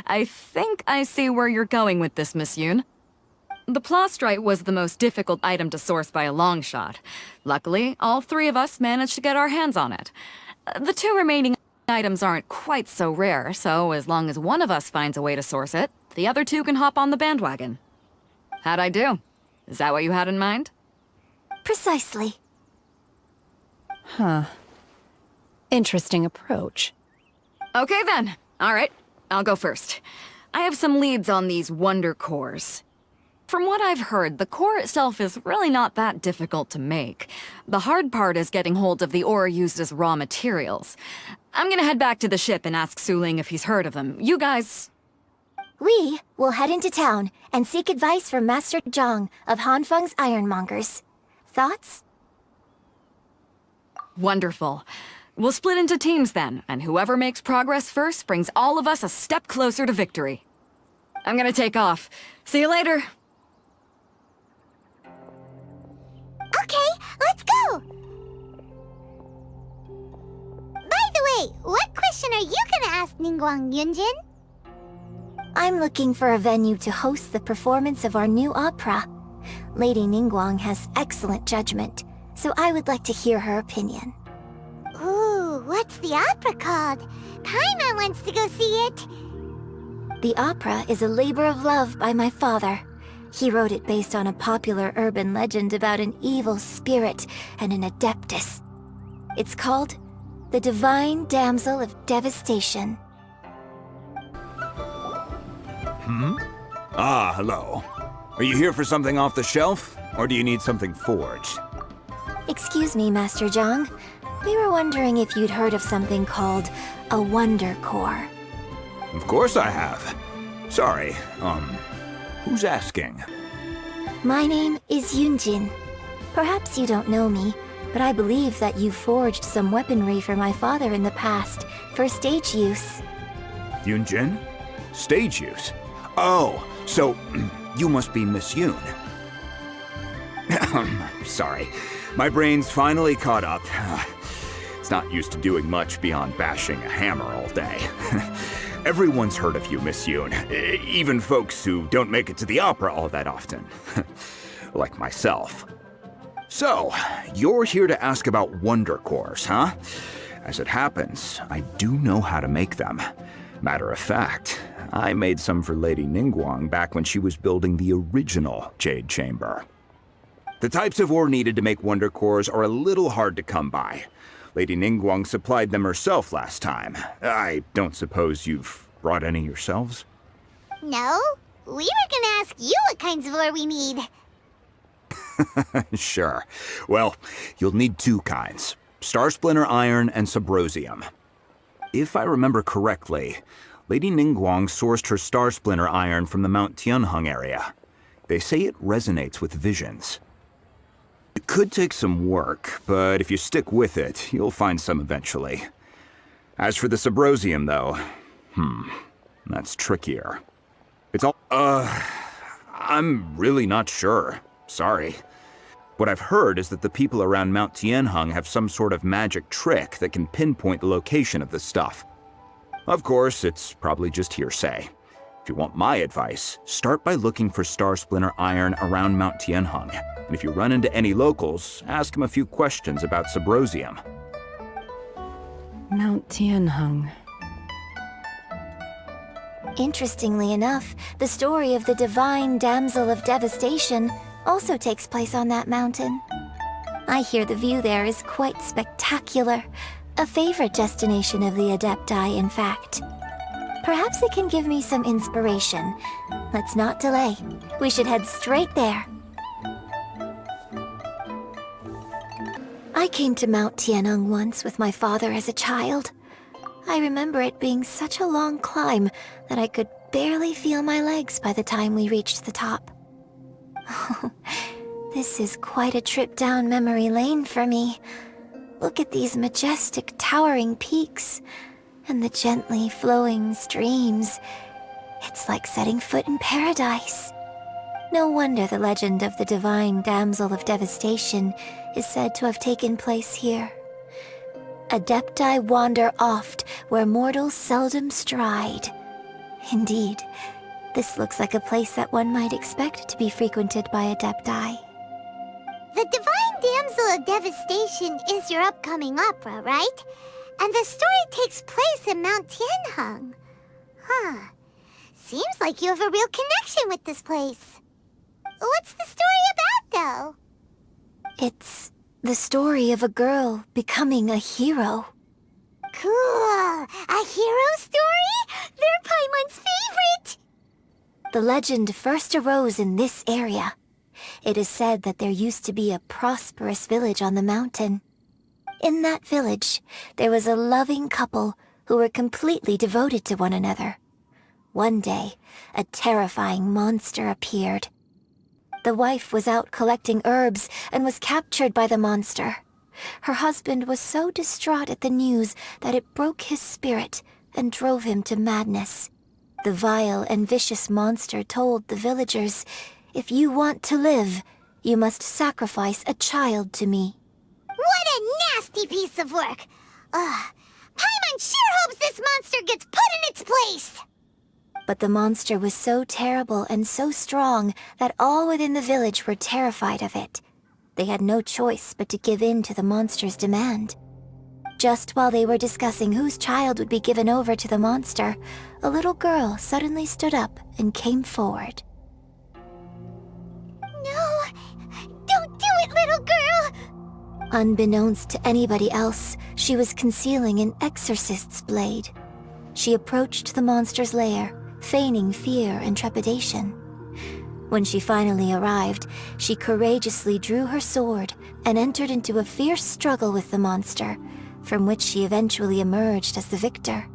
I think I see where you're going with this, Miss Yoon. The plastrite was the most difficult item to source by a long shot. Luckily, all 3 of us managed to get our hands on it. The 2 remaining items aren't quite so rare, so as long as one of us finds a way to source it, the other 2 can hop on the bandwagon. How'd I do? Is that what you had in mind? Precisely. Huh. Interesting approach. Okay then. All right. I'll go first. I have some leads on these wonder cores. From what I've heard, the core itself is really not that difficult to make. The hard part is getting hold of the ore used as raw materials. I'm gonna head back to the ship and ask Suling if he's heard of them. You guys... We will head into town and seek advice from Master Zhang of Hanfeng's Ironmongers. Thoughts? Wonderful. We'll split into teams then, and whoever makes progress first brings all of us a step closer to victory. I'm gonna take off. See you later. Okay, let's go! By the way, what question are you gonna ask Ningguang, Yunjin? I'm looking for a venue to host the performance of our new opera. Lady Ningguang has excellent judgment, so I would like to hear her opinion. Ooh, what's the opera called? Paimon wants to go see it. The opera is a labor of love by my father. He wrote it based on a popular urban legend about an evil spirit and an adeptus. It's called The Divine Damsel of Devastation. Ah, hello. Are you here for something off the shelf, or do you need something forged? Excuse me, Master Zhang. We were wondering if you'd heard of something called a Wonder Core. Of course I have. Sorry, who's asking? My name is Yunjin. Perhaps you don't know me, but I believe that you forged some weaponry for my father in the past, for stage use. Yunjin? Stage use? Oh, so you must be Miss Yoon. Sorry, my brain's finally caught up. It's not used to doing much beyond bashing a hammer all day. Everyone's heard of you, Miss Yoon. Even folks who don't make it to the opera all that often. Like myself. So, you're here to ask about wonder cores, huh? As it happens, I do know how to make them. Matter of fact, I made some for Lady Ningguang back when she was building the original Jade Chamber. The types of ore needed to make wonder cores are a little hard to come by. Lady Ningguang supplied them herself last time. I don't suppose you've brought any yourselves? No, we were gonna ask you what kinds of ore we need. Sure. Well, you'll need two kinds. Star Splinter Iron and Subrosium. If I remember correctly, Lady Ningguang sourced her Star Splinter Iron from the Mount Tianheng area. They say it resonates with visions. It could take some work, but if you stick with it, you'll find some eventually. As for the Subrosium, though, that's trickier. It's all, I'm really not sure. Sorry. What I've heard is that the people around Mount Tianheng have some sort of magic trick that can pinpoint the location of the stuff. Of course, it's probably just hearsay. If you want my advice, start by looking for Star Splinter Iron around Mount Tianheng. And if you run into any locals, ask them a few questions about Subrosium. Mount Tianheng. Interestingly enough, the story of the divine damsel of devastation also takes place on that mountain. I hear the view there is quite spectacular. A favorite destination of the Adepti, in fact. Perhaps it can give me some inspiration. Let's not delay. We should head straight there. I came to Mount Tianheng once with my father as a child. I remember it being such a long climb that I could barely feel my legs by the time we reached the top. This is quite a trip down memory lane for me. Look at these majestic towering peaks and the gently flowing streams. It's like setting foot in paradise. No wonder the legend of the divine damsel of devastation is said to have taken place here. Adepti wander oft where mortals seldom stride. Indeed, this looks like a place that one might expect to be frequented by Adepti. The Divine Damsel of Devastation is your upcoming opera, right? And the story takes place in Mount Tianheng. Huh. Seems like you have a real connection with this place. What's the story about, though? It's the story of a girl becoming a hero. Cool! A hero story? They're Paimon's favorite! The legend first arose in this area. It is said that there used to be a prosperous village on the mountain. In that village, there was a loving couple who were completely devoted to one another. One day, a terrifying monster appeared. The wife was out collecting herbs and was captured by the monster. Her husband was so distraught at the news that it broke his spirit and drove him to madness. The vile and vicious monster told the villagers, "If you want to live, you must sacrifice a child to me." What a nasty piece of work! Paimon sure hopes this monster gets put in its place! But the monster was so terrible and so strong that all within the village were terrified of it. They had no choice but to give in to the monster's demand. Just while they were discussing whose child would be given over to the monster, a little girl suddenly stood up and came forward. No! Don't do it, little girl! Unbeknownst to anybody else, she was concealing an exorcist's blade. She approached the monster's lair, feigning fear and trepidation. When she finally arrived, she courageously drew her sword and entered into a fierce struggle with the monster, from which she eventually emerged as the victor.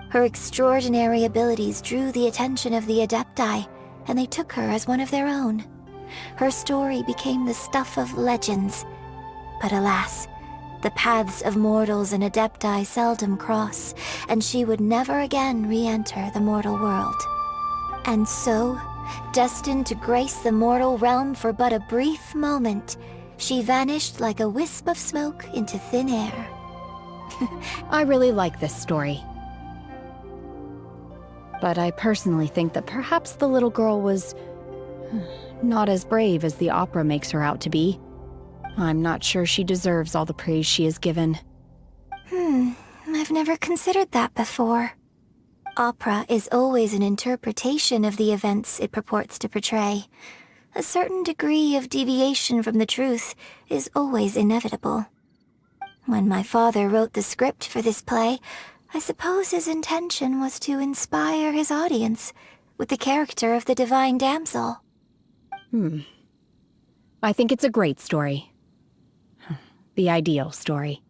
Her extraordinary abilities drew the attention of the Adepti, and they took her as one of their own. Her story became the stuff of legends. But alas, the paths of mortals and Adepti seldom cross, and she would never again re-enter the mortal world. And so, destined to grace the mortal realm for but a brief moment, she vanished like a wisp of smoke into thin air. I really like this story. But I personally think that perhaps the little girl was not as brave as the opera makes her out to be. I'm not sure she deserves all the praise she is given. I've never considered that before. Opera is always an interpretation of the events it purports to portray. A certain degree of deviation from the truth is always inevitable. When my father wrote the script for this play, I suppose his intention was to inspire his audience with the character of the divine damsel. I think it's a great story. The ideal story.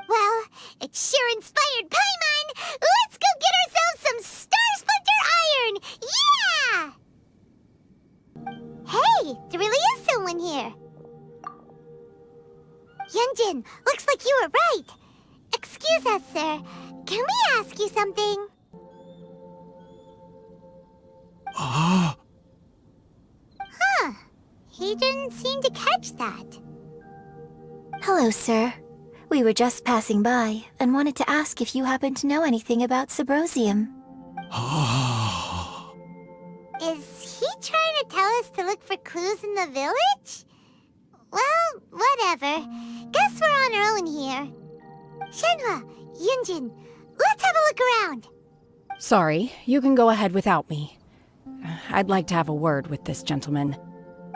Well, it sure inspired Paimon! Let's go get ourselves some Star Splinter Iron! Yeah! Hey, there really is someone here. Yunjin, looks like you were right. Excuse us, sir. Can we ask you something? Huh. He didn't seem to catch that. Hello, sir. We were just passing by and wanted to ask if you happen to know anything about Sabrosium. Is he trying to tell us to look for clues in the village? Well, whatever. Guess we're on our own here. Shenhua, Yunjin, let's have a look around. Sorry, you can go ahead without me. I'd like to have a word with this gentleman.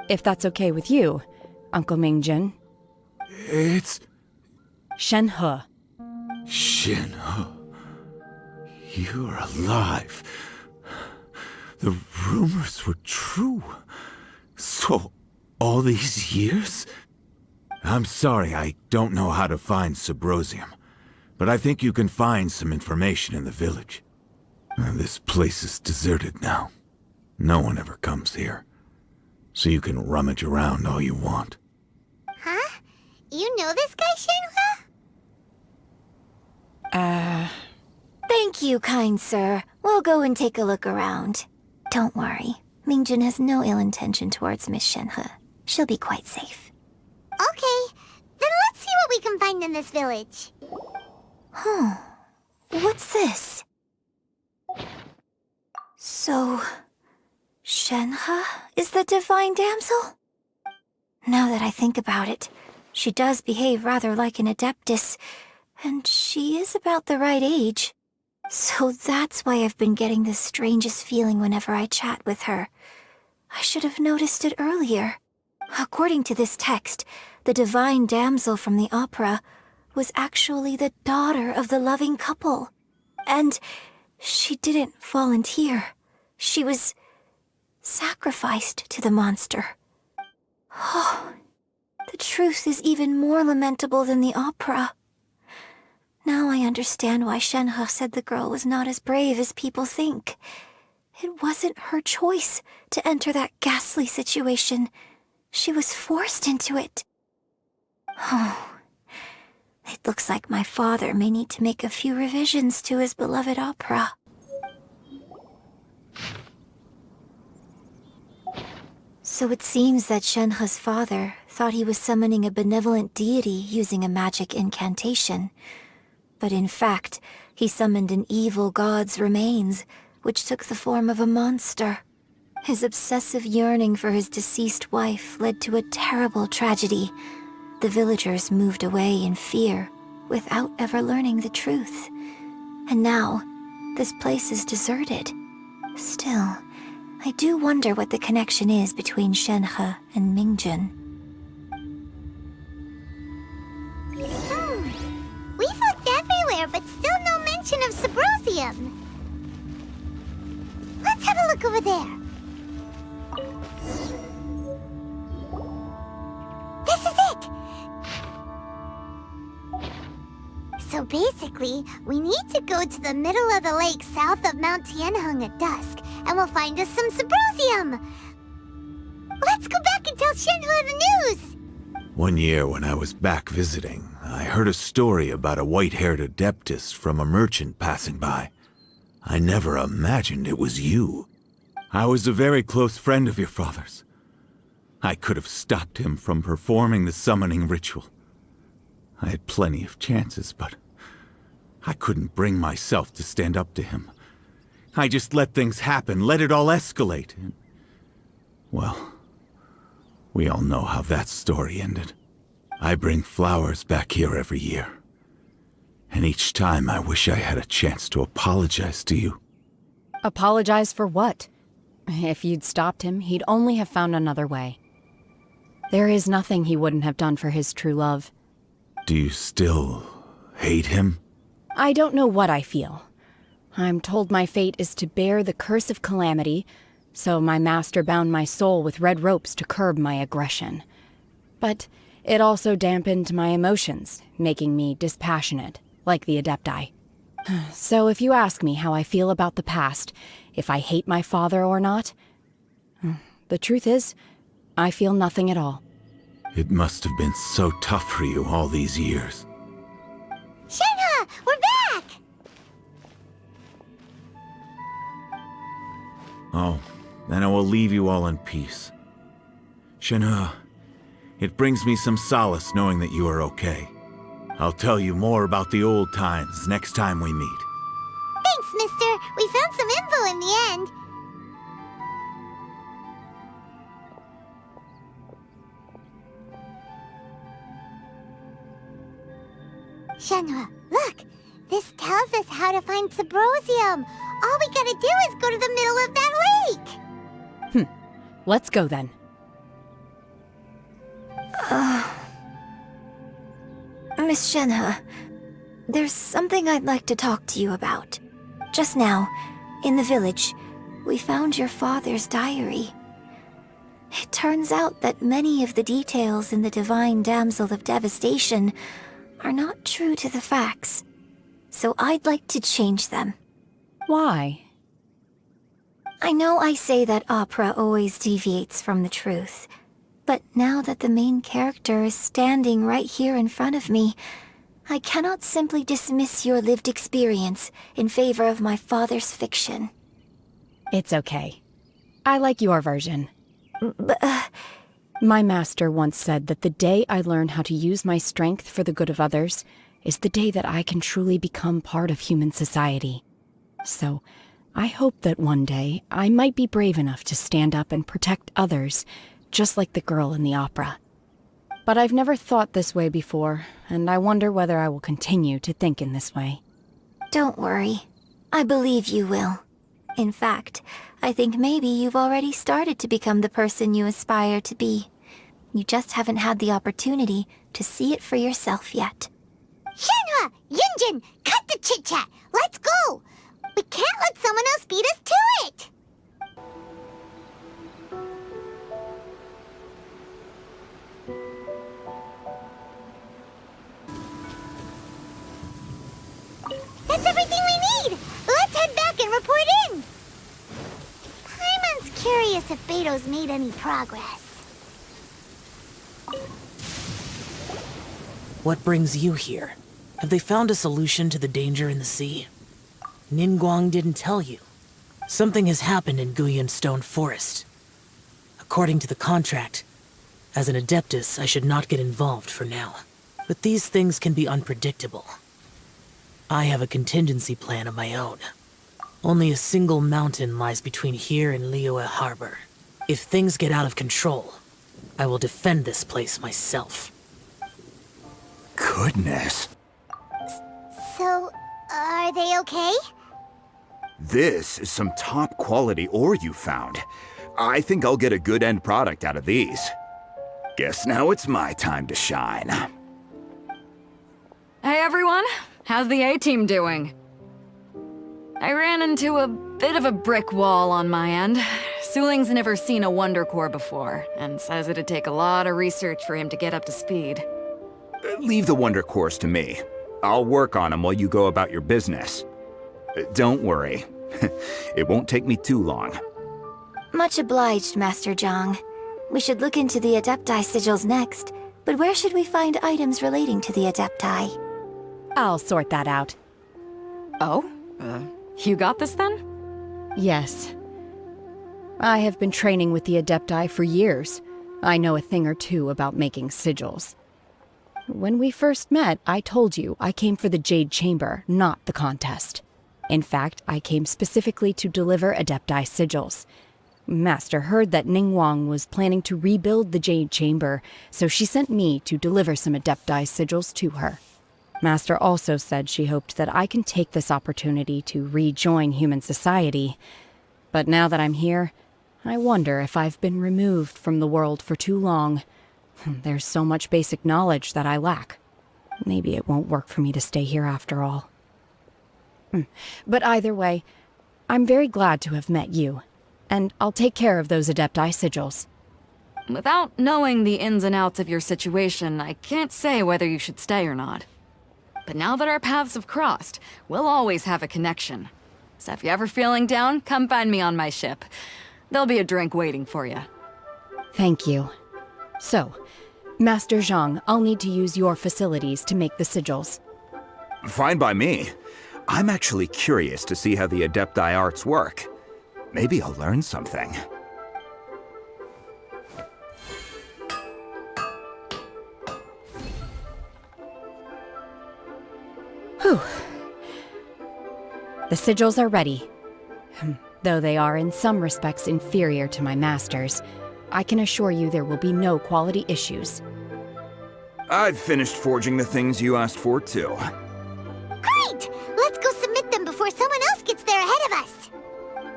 If that's okay with you, Uncle Mingjin. It's... Shenhe. Shenhe. You're alive. The rumors were true. So, all these years? I'm sorry, I don't know how to find Sabrosium, but I think you can find some information in the village. This place is deserted now. No one ever comes here. So you can rummage around all you want. Huh? You know this guy, Shenhua? Thank you, kind sir. We'll go and take a look around. Don't worry. Mingjin has no ill intention towards Miss Shenhe. She'll be quite safe. Okay, then let's see what we can find in this village. What's this? So... Shenhe is the divine damsel? Now that I think about it, she does behave rather like an adeptus, and she is about the right age. So that's why I've been getting the strangest feeling whenever I chat with her. I should have noticed it earlier. According to this text, the divine damsel from the opera was actually the daughter of the loving couple. And she didn't volunteer. She was sacrificed to the monster. Oh, the truth is even more lamentable than the opera. Now I understand why Shenhe said the girl was not as brave as people think. It wasn't her choice to enter that ghastly situation. She was forced into it. Oh, it looks like my father may need to make a few revisions to his beloved opera. So it seems that Shenhe's father thought he was summoning a benevolent deity using a magic incantation. But in fact, he summoned an evil god's remains, which took the form of a monster. His obsessive yearning for his deceased wife led to a terrible tragedy. The villagers moved away in fear, without ever learning the truth. And now, this place is deserted. Still, I do wonder what the connection is between Shenhe and Mingjin. We've looked everywhere, but still no mention of Sabrosium. Let's have a look over there. This is it! So basically, we need to go to the middle of the lake south of Mount Tianheng at dusk, and we'll find us some Sabrosium! Let's go back and tell Shenhua the news! One year when I was back visiting, I heard a story about a white-haired adeptus from a merchant passing by. I never imagined it was you. I was a very close friend of your father's. I could have stopped him from performing the summoning ritual. I had plenty of chances, but I couldn't bring myself to stand up to him. I just let things happen, let it all escalate. And, well, We all know how that story ended. I bring flowers back here every year. And each time I wish I had a chance to apologize to you. Apologize for what? If you'd stopped him, he'd only have found another way. There is nothing he wouldn't have done for his true love. Do you still hate him? I don't know what I feel. I'm told my fate is to bear the curse of calamity, so my master bound my soul with red ropes to curb my aggression. But it also dampened my emotions, making me dispassionate, like the Adepti. So if you ask me how I feel about the past, if I hate my father or not, the truth is, I feel nothing at all. It must have been so tough for you all these years. Shenhe, we're back! Oh, then I will leave you all in peace. Shenhe, it brings me some solace knowing that you are okay. I'll tell you more about the old times next time we meet. Thanks, mister. We found some info in the end. Shenhe, look! This tells us how to find Sabrosium. All we gotta do is go to the middle of that lake! Let's go then. Miss Shenhe, there's something I'd like to talk to you about. Just now, in the village, we found your father's diary. It turns out that many of the details in the Divine Damsel of Devastation are not true to the facts. So I'd like to change them. Why? I know I say that opera always deviates from the truth, but now that the main character is standing right here in front of me, I cannot simply dismiss your lived experience in favor of my father's fiction. It's okay. I like your version. But, My master once said that the day I learn how to use my strength for the good of others is the day that I can truly become part of human society. So, I hope that one day I might be brave enough to stand up and protect others, just like the girl in the opera. But I've never thought this way before, and I wonder whether I will continue to think in this way. Don't worry. I believe you will. In fact, I think maybe you've already started to become the person you aspire to be. You just haven't had the opportunity to see it for yourself yet. Shenhe! Yunjin! Cut the chit-chat! Let's go! We can't let someone else beat us to it! That's everything we need! Let's head back and report in! Paimon's curious if Beto's made any progress. What brings you here? Have they found a solution to the danger in the sea? Ningguang didn't tell you. Something has happened in Guyan Stone Forest. According to the contract, as an Adeptus, I should not get involved for now. But these things can be unpredictable. I have a contingency plan of my own. Only a single mountain lies between here and Liyue Harbor. If things get out of control, I will defend this place myself. Goodness. So, are they okay? This is some top quality ore you found. I think I'll get a good end product out of these. Guess now it's my time to shine. Hey everyone, how's the A-team doing? I ran into a bit of a brick wall on my end. Suling's never seen a Wonder Core before, and says it'd take a lot of research for him to get up to speed. Leave the Wonder Cores to me. I'll work on them while you go about your business. Don't worry. It won't take me too long. Much obliged, Master Zhang. We should look into the Adepti sigils next, but where should we find items relating to the Adepti? I'll sort that out. Oh? You got this then? Yes. I have been training with the Adepti for years. I know a thing or two about making sigils. When we first met, I told you I came for the Jade Chamber, not the contest. In fact, I came specifically to deliver Adepti sigils. Master heard that Ningguang was planning to rebuild the Jade Chamber, so she sent me to deliver some Adepti sigils to her. Master also said she hoped that I can take this opportunity to rejoin human society. But now that I'm here, I wonder if I've been removed from the world for too long. There's so much basic knowledge that I lack. Maybe it won't work for me to stay here after all. But either way, I'm very glad to have met you. And I'll take care of those Adepti sigils. Without knowing the ins and outs of your situation, I can't say whether you should stay or not. But now that our paths have crossed, we'll always have a connection. So if you're ever feeling down, come find me on my ship. There'll be a drink waiting for you. Thank you. So, Master Zhang, I'll need to use your facilities to make the sigils. Fine by me. I'm actually curious to see how the Adepti arts work. Maybe I'll learn something. Whew. The sigils are ready. Though they are in some respects inferior to my master's, I can assure you there will be no quality issues. I've finished forging the things you asked for, too. Great! Let's go submit them before someone else gets there ahead of us.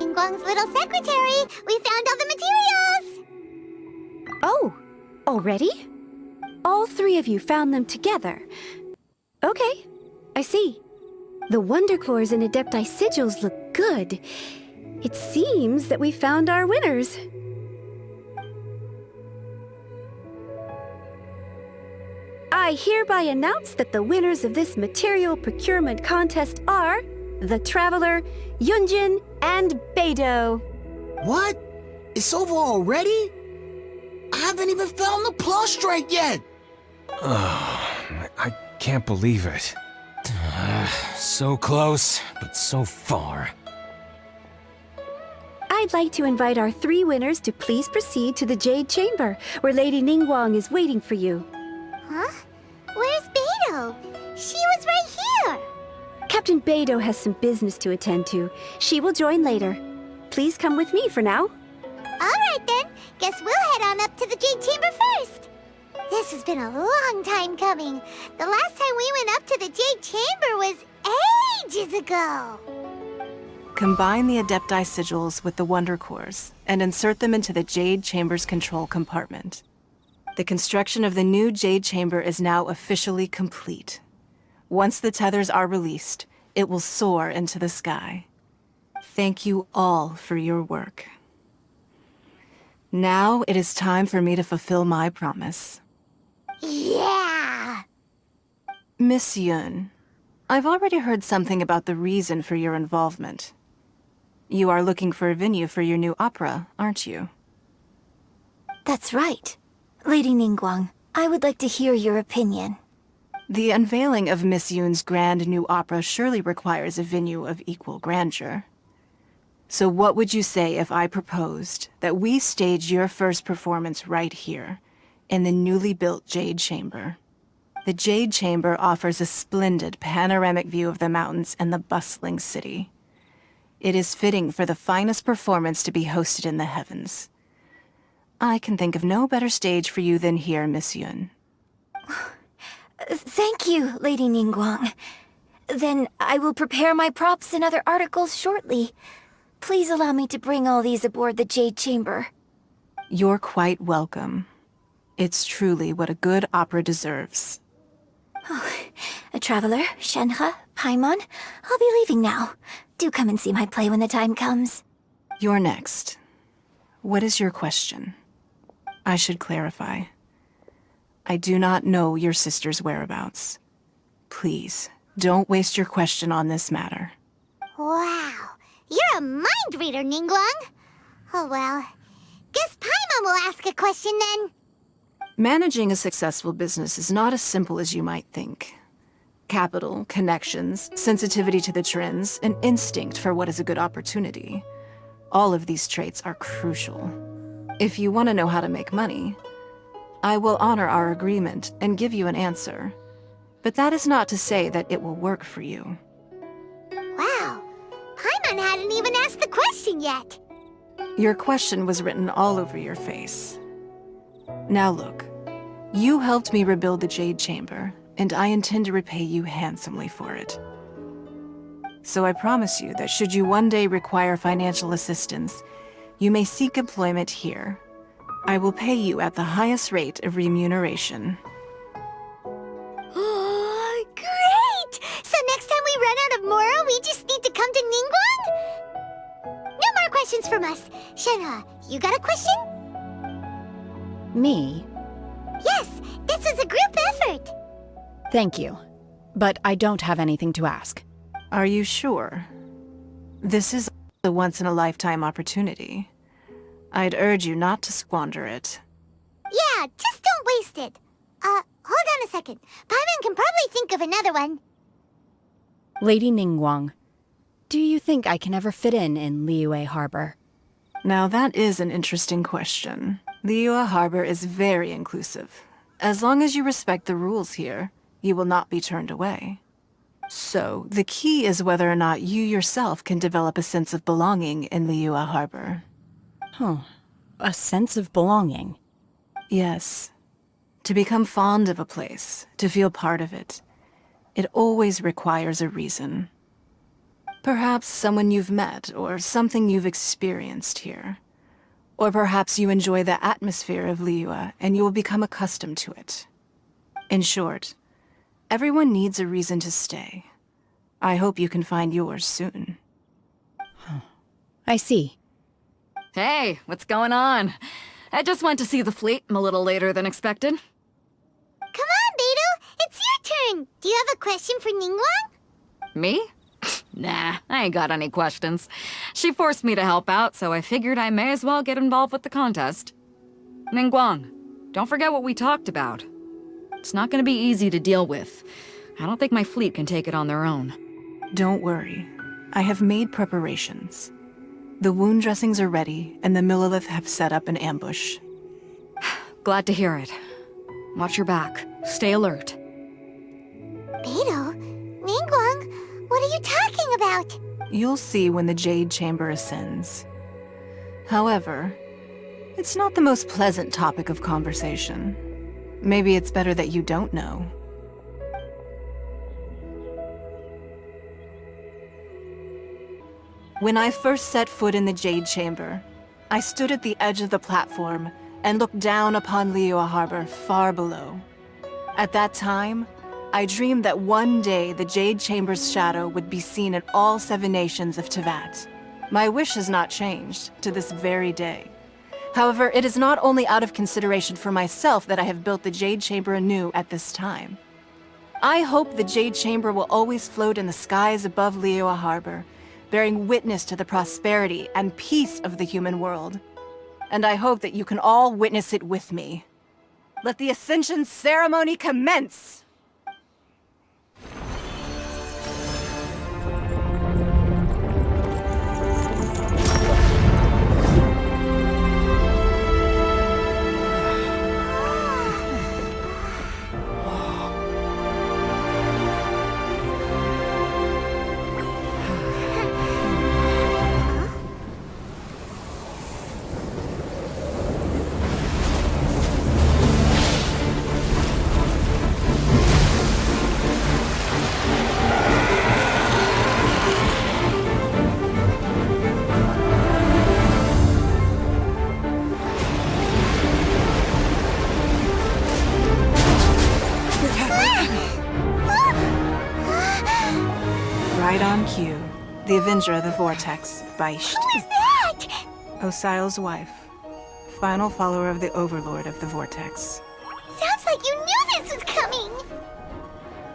Ningguang's little secretary, we found all the materials! Oh, already? All three of you found them together. Okay, I see. The Wonder Cores and Adepti sigils look good. It seems that we found our winners. I hereby announce that the winners of this material procurement contest are the Traveler, Yunjin, and Beidou. What? It's over already? I haven't even found the Plustrate yet! I can't believe it. So close, but so far. I'd like to invite our three winners to please proceed to the Jade Chamber, where Lady Ningguang is waiting for you. Huh? Where's Beidou? She was right here! Captain Beidou has some business to attend to. She will join later. Please come with me for now. Alright then, guess we'll head on up to the Jade Chamber first. This has been a long time coming. The last time we went up to the Jade Chamber was ages ago. Combine the Adepti sigils with the Wonder Cores and insert them into the Jade Chamber's control compartment. The construction of the new Jade Chamber is now officially complete. Once the tethers are released, it will soar into the sky. Thank you all for your work. Now it is time for me to fulfill my promise. Yeah! Miss Yun, I've already heard something about the reason for your involvement. You are looking for a venue for your new opera, aren't you? That's right. Lady Ningguang, I would like to hear your opinion. The unveiling of Miss Yun's grand new opera surely requires a venue of equal grandeur. So what would you say if I proposed that we stage your first performance right here, in the newly built Jade Chamber? The Jade Chamber offers a splendid panoramic view of the mountains and the bustling city. It is fitting for the finest performance to be hosted in the heavens. I can think of no better stage for you than here, Miss Yun. Thank you, Lady Ningguang. Then I will prepare my props and other articles shortly. Please allow me to bring all these aboard the Jade Chamber. You're quite welcome. It's truly what a good opera deserves. A traveler, Shenhe, Paimon, I'll be leaving now. Do come and see my play when the time comes. You're next. What is your question? I should clarify. I do not know your sister's whereabouts. Please, don't waste your question on this matter. Wow, you're a mind reader, Ningguang. Oh well, guess Paimon will ask a question then. Managing a successful business is not as simple as you might think. Capital, connections, sensitivity to the trends, and instinct for what is a good opportunity. All of these traits are crucial. If you want to know how to make money, I will honor our agreement and give you an answer. But that is not to say that it will work for you. Wow, Paimon hadn't even asked the question yet. Your question was written all over your face. Now look, you helped me rebuild the Jade Chamber, and I intend to repay you handsomely for it. So I promise you that should you one day require financial assistance, you may seek employment here. I will pay you at the highest rate of remuneration. Oh, great! So next time we run out of Moro, we just need to come to Ningguang? No more questions from us. Shenhe, you got a question? Me? Yes, this is a group effort. Thank you. But I don't have anything to ask. Are you sure? This is a once-in-a-lifetime opportunity. I'd urge you not to squander it. Yeah, just don't waste it. Hold on a second. Paimon can probably think of another one. Lady Ningguang, do you think I can ever fit in Liyue Harbor? Now that is an interesting question. Liyue Harbor is very inclusive. As long as you respect the rules here, you will not be turned away. So, the key is whether or not you yourself can develop a sense of belonging in Liyue Harbor. Huh. A sense of belonging? Yes. To become fond of a place, to feel part of it, it always requires a reason. Perhaps someone you've met, or something you've experienced here. Or perhaps you enjoy the atmosphere of Liyue, and you will become accustomed to it. In short, everyone needs a reason to stay. I hope you can find yours soon. I see. Hey, what's going on? I just went to see the fleet. I'm a little later than expected. Come on, Beidou! It's your turn! Do you have a question for Ningguang? Me? Nah, I ain't got any questions. She forced me to help out, so I figured I may as well get involved with the contest. Ningguang, don't forget what we talked about. It's not gonna be easy to deal with. I don't think my fleet can take it on their own. Don't worry. I have made preparations. The wound dressings are ready, and the Millelith have set up an ambush. Glad to hear it. Watch your back. Stay alert. Beidou? Ningguang? What are you talking about? You'll see when the Jade Chamber ascends. However, it's not the most pleasant topic of conversation. Maybe it's better that you don't know. When I first set foot in the Jade Chamber, I stood at the edge of the platform and looked down upon Liyue Harbor far below. At that time, I dreamed that one day the Jade Chamber's shadow would be seen in all 7 nations of Teyvat. My wish has not changed to this very day. However, it is not only out of consideration for myself that I have built the Jade Chamber anew at this time. I hope the Jade Chamber will always float in the skies above Liyue Harbor, bearing witness to the prosperity and peace of the human world. And I hope that you can all witness it with me. Let the Ascension ceremony commence! Right on cue. The Avenger of the Vortex, Beisht. Who is that? Osial's wife. Final follower of the Overlord of the Vortex. Sounds like you knew this was coming!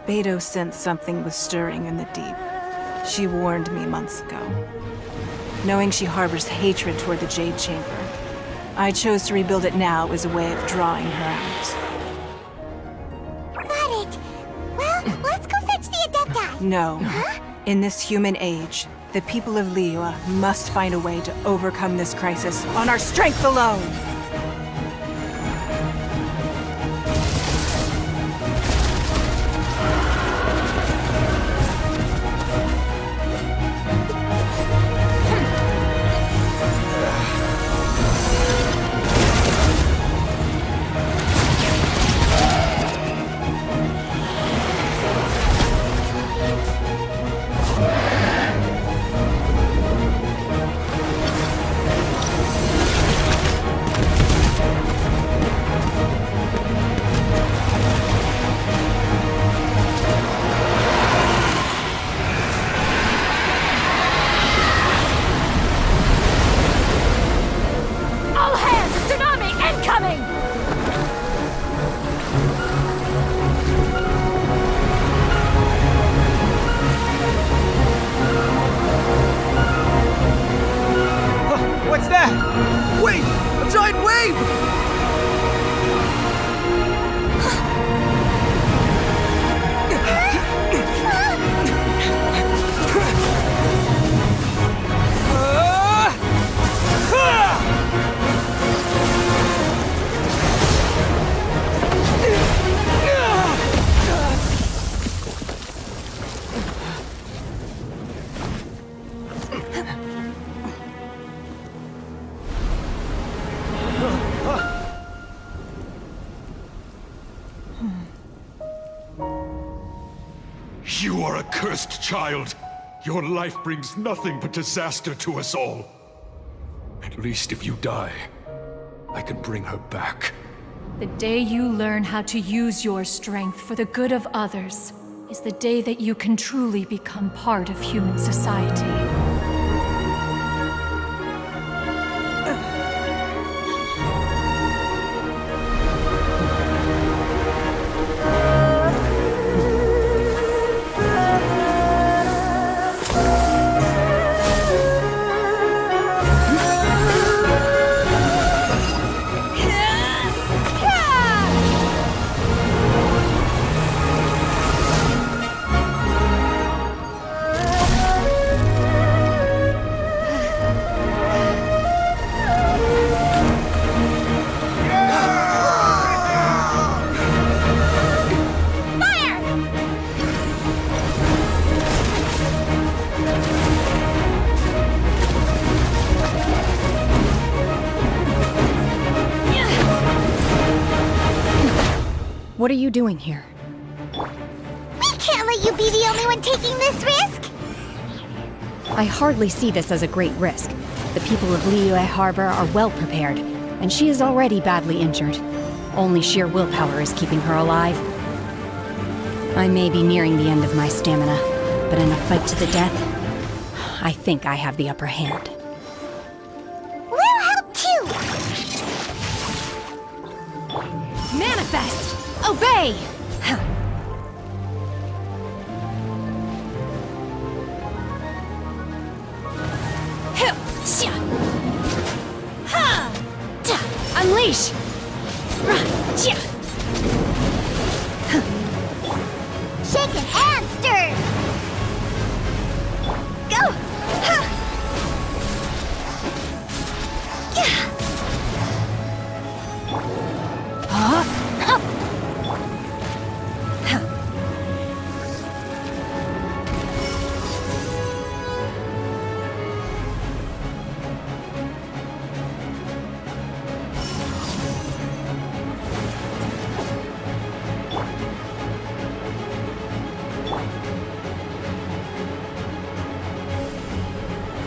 Beidou sensed something was stirring in the deep. She warned me months ago. Knowing she harbors hatred toward the Jade Chamber, I chose to rebuild it now as a way of drawing her out. Got it. Well, let's go fetch the Adepti. No. In this human age, the people of Liyue must find a way to overcome this crisis on our strength alone! You are a cursed child. Your life brings nothing but disaster to us all. At least if you die, I can bring her back. The day you learn how to use your strength for the good of others is the day that you can truly become part of human society. What are you doing here? We can't let you be the only one taking this risk! I hardly see this as a great risk. The people of Liyue Harbor are well prepared, and she is already badly injured. Only sheer willpower is keeping her alive. I may be nearing the end of my stamina, but in a fight to the death, I think I have the upper hand. We'll help too! Manifest! Obey! Unleash! Shaken and stirred! Go!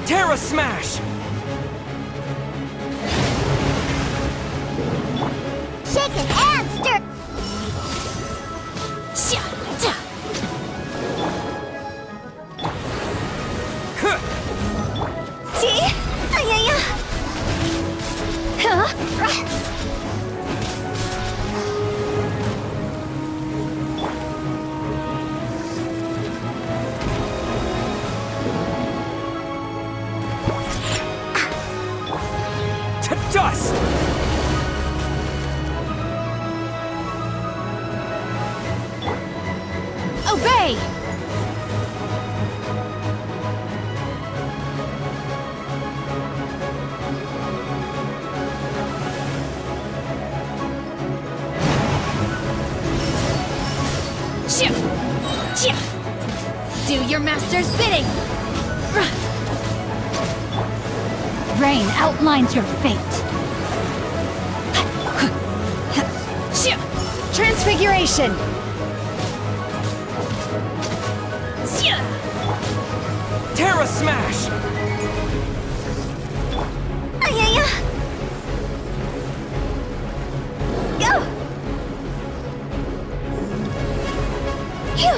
Terra Smash! Shaken and stirred! See? To dust! Obey! Do your master's bidding! Rain outlines your fate. Transfiguration! Terra Smash! Go! Phew!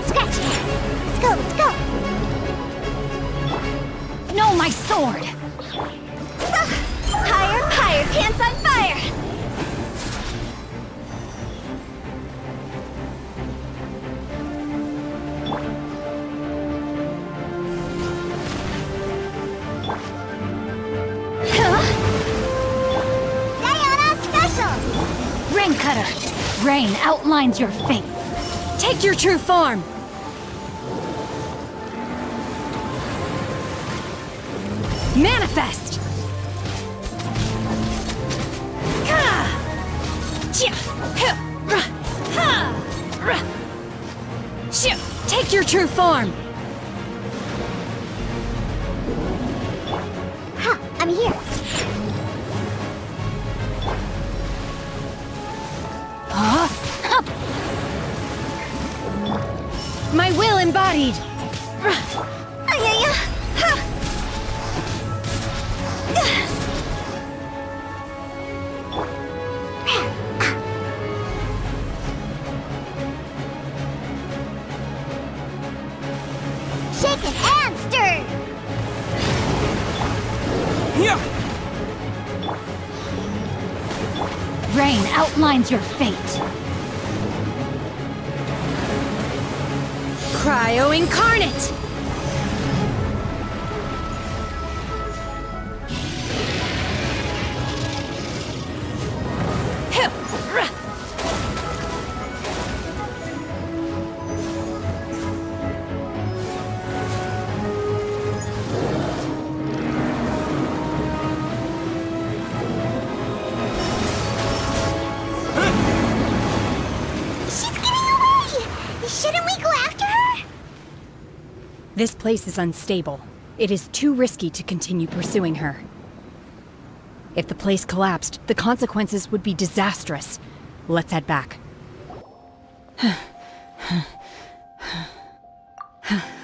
Scratch that! Let's go, let's go! No, my sword! Higher, higher, pants on fire! Diana Special! Rain Cutter! Rain outlines your fate. Take your true form! Manifest! Take your true form! Ha! I'm here! My will embodied! Shaken and stirred! Rain outlines your fate. Cryo incarnate! Shouldn't we go after her? This place is unstable. It is too risky to continue pursuing her. If the place collapsed, the consequences would be disastrous. Let's head back.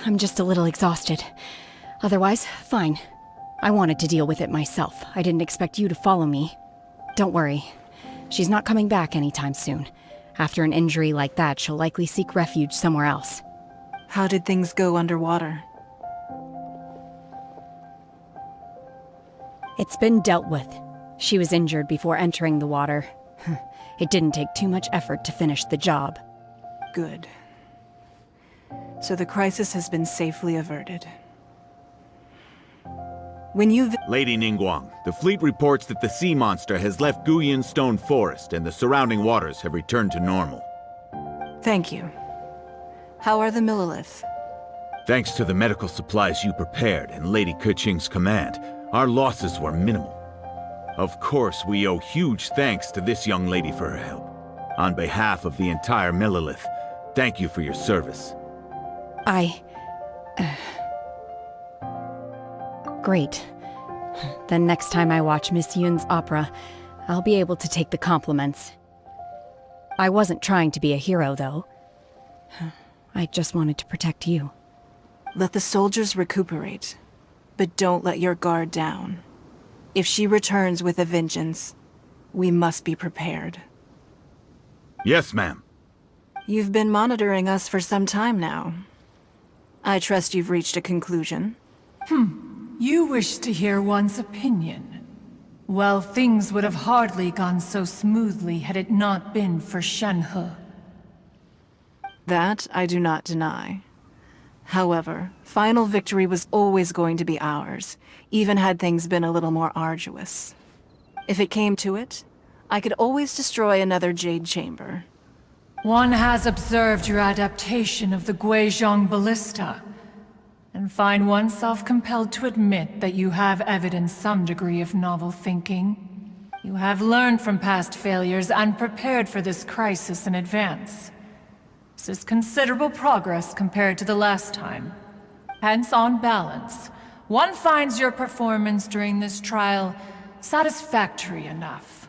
I'm just a little exhausted. Otherwise, fine. I wanted to deal with it myself. I didn't expect you to follow me. Don't worry. She's not coming back anytime soon. After an injury like that, she'll likely seek refuge somewhere else. How did things go underwater? It's been dealt with. She was injured before entering the water. It didn't take too much effort to finish the job. Good. So the crisis has been safely averted. When you Lady Ningguang, the fleet reports that the sea monster has left Guyan Stone Forest and the surrounding waters have returned to normal. Thank you. How are the Millilith? Thanks to the medical supplies you prepared and Lady Keqing's command, our losses were minimal. Of course, we owe huge thanks to this young lady for her help. On behalf of the entire Millilith, thank you for your service. Great. Then next time I watch Miss Yun's opera, I'll be able to take the compliments. I wasn't trying to be a hero, though. I just wanted to protect you. Let the soldiers recuperate, but don't let your guard down. If she returns with a vengeance, we must be prepared. Yes, ma'am. You've been monitoring us for some time now. I trust you've reached a conclusion. You wish to hear one's opinion. Well, things would have hardly gone so smoothly had it not been for Shenhe. That I do not deny. However, final victory was always going to be ours, even had things been a little more arduous. If it came to it, I could always destroy another Jade Chamber. One has observed your adaptation of the Guizhong Ballista, and find oneself compelled to admit that you have evidenced some degree of novel thinking. You have learned from past failures and prepared for this crisis in advance. This is considerable progress compared to the last time. Hence, on balance, one finds your performance during this trial satisfactory enough.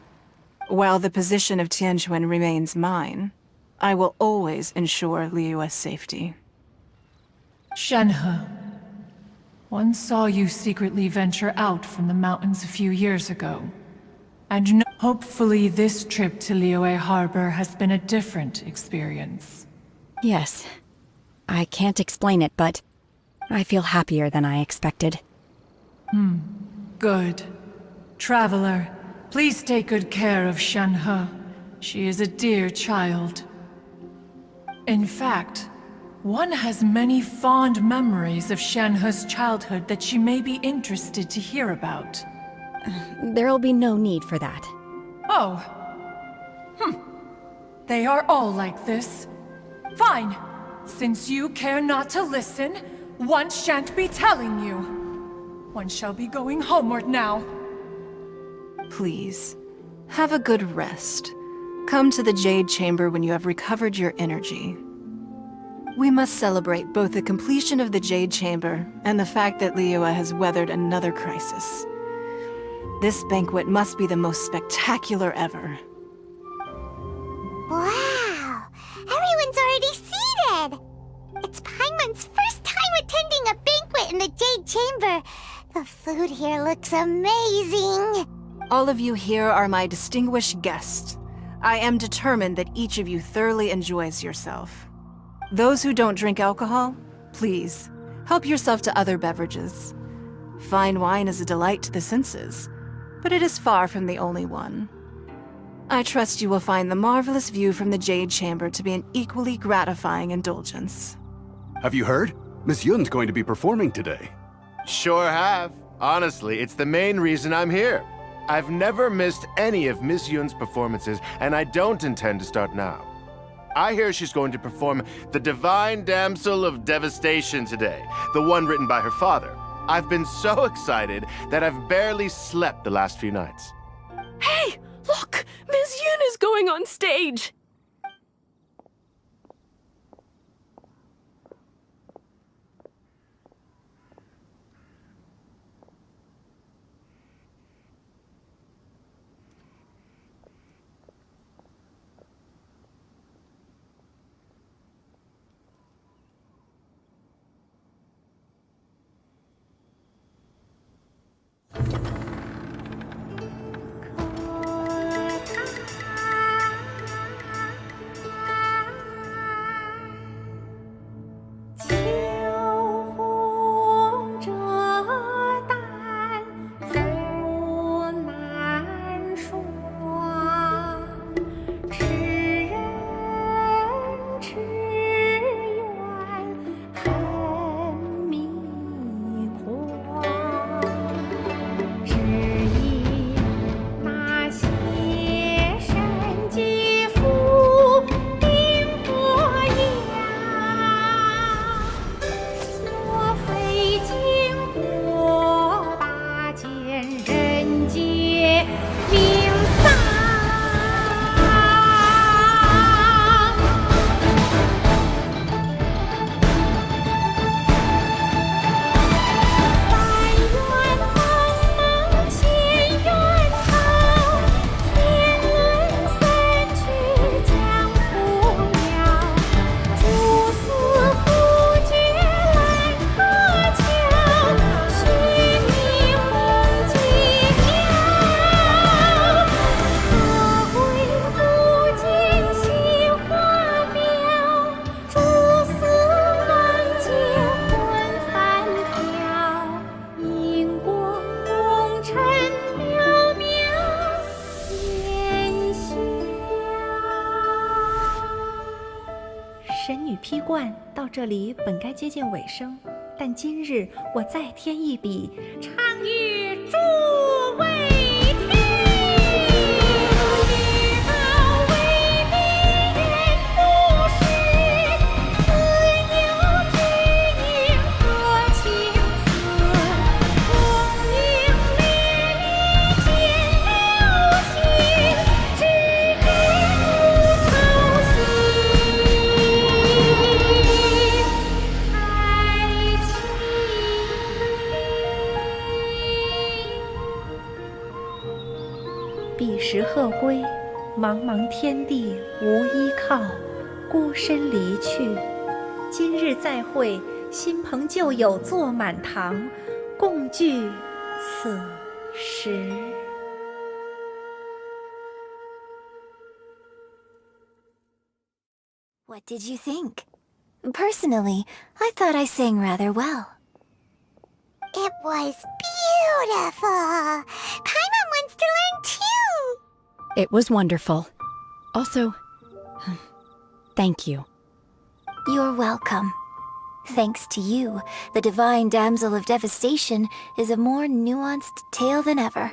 While the position of Tianquan remains mine, I will always ensure Liyue's safety. Shenhe, one saw you secretly venture out from the mountains a few years ago. And hopefully this trip to Liyue Harbor has been a different experience. Yes. I can't explain it, but I feel happier than I expected. Good. Traveler, please take good care of Shenhe. She is a dear child. In fact, one has many fond memories of Shenhe's childhood that she may be interested to hear about. There'll be no need for that. Oh. They are all like this. Fine. Since you care not to listen, one shan't be telling you. One shall be going homeward now. Please, have a good rest. Come to the Jade Chamber when you have recovered your energy. We must celebrate both the completion of the Jade Chamber and the fact that Liyue has weathered another crisis. This banquet must be the most spectacular ever. Wow! Everyone's already seated! It's chamber. The food here looks amazing. All of you here are my distinguished guests. I am determined that each of you thoroughly enjoys yourself. Those who don't drink alcohol, please, help yourself to other beverages. Fine wine is a delight to the senses, but it is far from the only one. I trust you will find the marvelous view from the Jade Chamber to be an equally gratifying indulgence. Have you heard? Miss Yun's going to be performing today. Sure have. Honestly, it's the main reason I'm here. I've never missed any of Miss Yun's performances, and I don't intend to start now. I hear she's going to perform The Divine Damsel of Devastation today, the one written by her father. I've been so excited that I've barely slept the last few nights. Hey, look! Miss Yun is going on stage!这里本该接近尾声，但今日我再添一笔，唱与诸位听。知道为敌人不是，自有知音和情思。功名烈烈见流星，只知无愁心。彼时鹤归，茫茫天地无依靠，孤身离去。今日再会，新朋旧友坐满堂，共聚此时。What did you think? Personally, I thought I sang rather well. It was beautiful. Paimon wants to learn too. It was wonderful. Also, thank you. You're welcome. Thanks to you, the Divine Damsel of Devastation is a more nuanced tale than ever.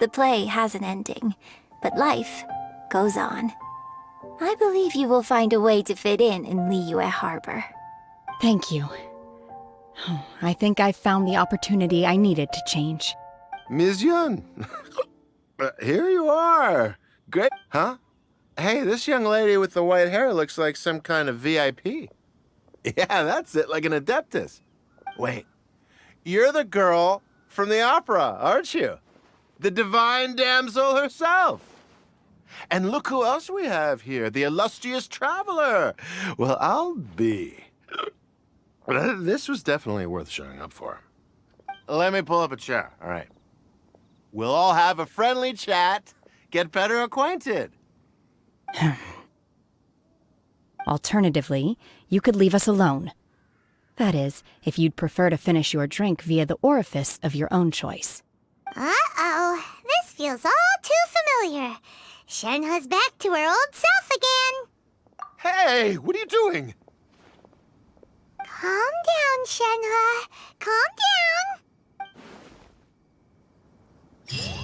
The play has an ending, but life goes on. I believe you will find a way to fit in Liyue Harbor. Thank you. I think I've found the opportunity I needed to change. Ms. Yun, here you are. Great, huh? Hey, this young lady with the white hair looks like some kind of VIP. Yeah, that's it, like an adeptus. Wait, you're the girl from the opera, aren't you? The Divine Damsel herself. And look who else we have here, the illustrious traveler. Well, I'll be. This was definitely worth showing up for. let me pull up a chair, all right? We'll all have a friendly chat, get better acquainted. Alternatively, you could leave us alone. That is, if you'd prefer to finish your drink via the orifice of your own choice. Uh-oh, this feels all too familiar. Shenhe's back to her old self again. Hey, what are you doing? Calm down, Shenhe. Calm down.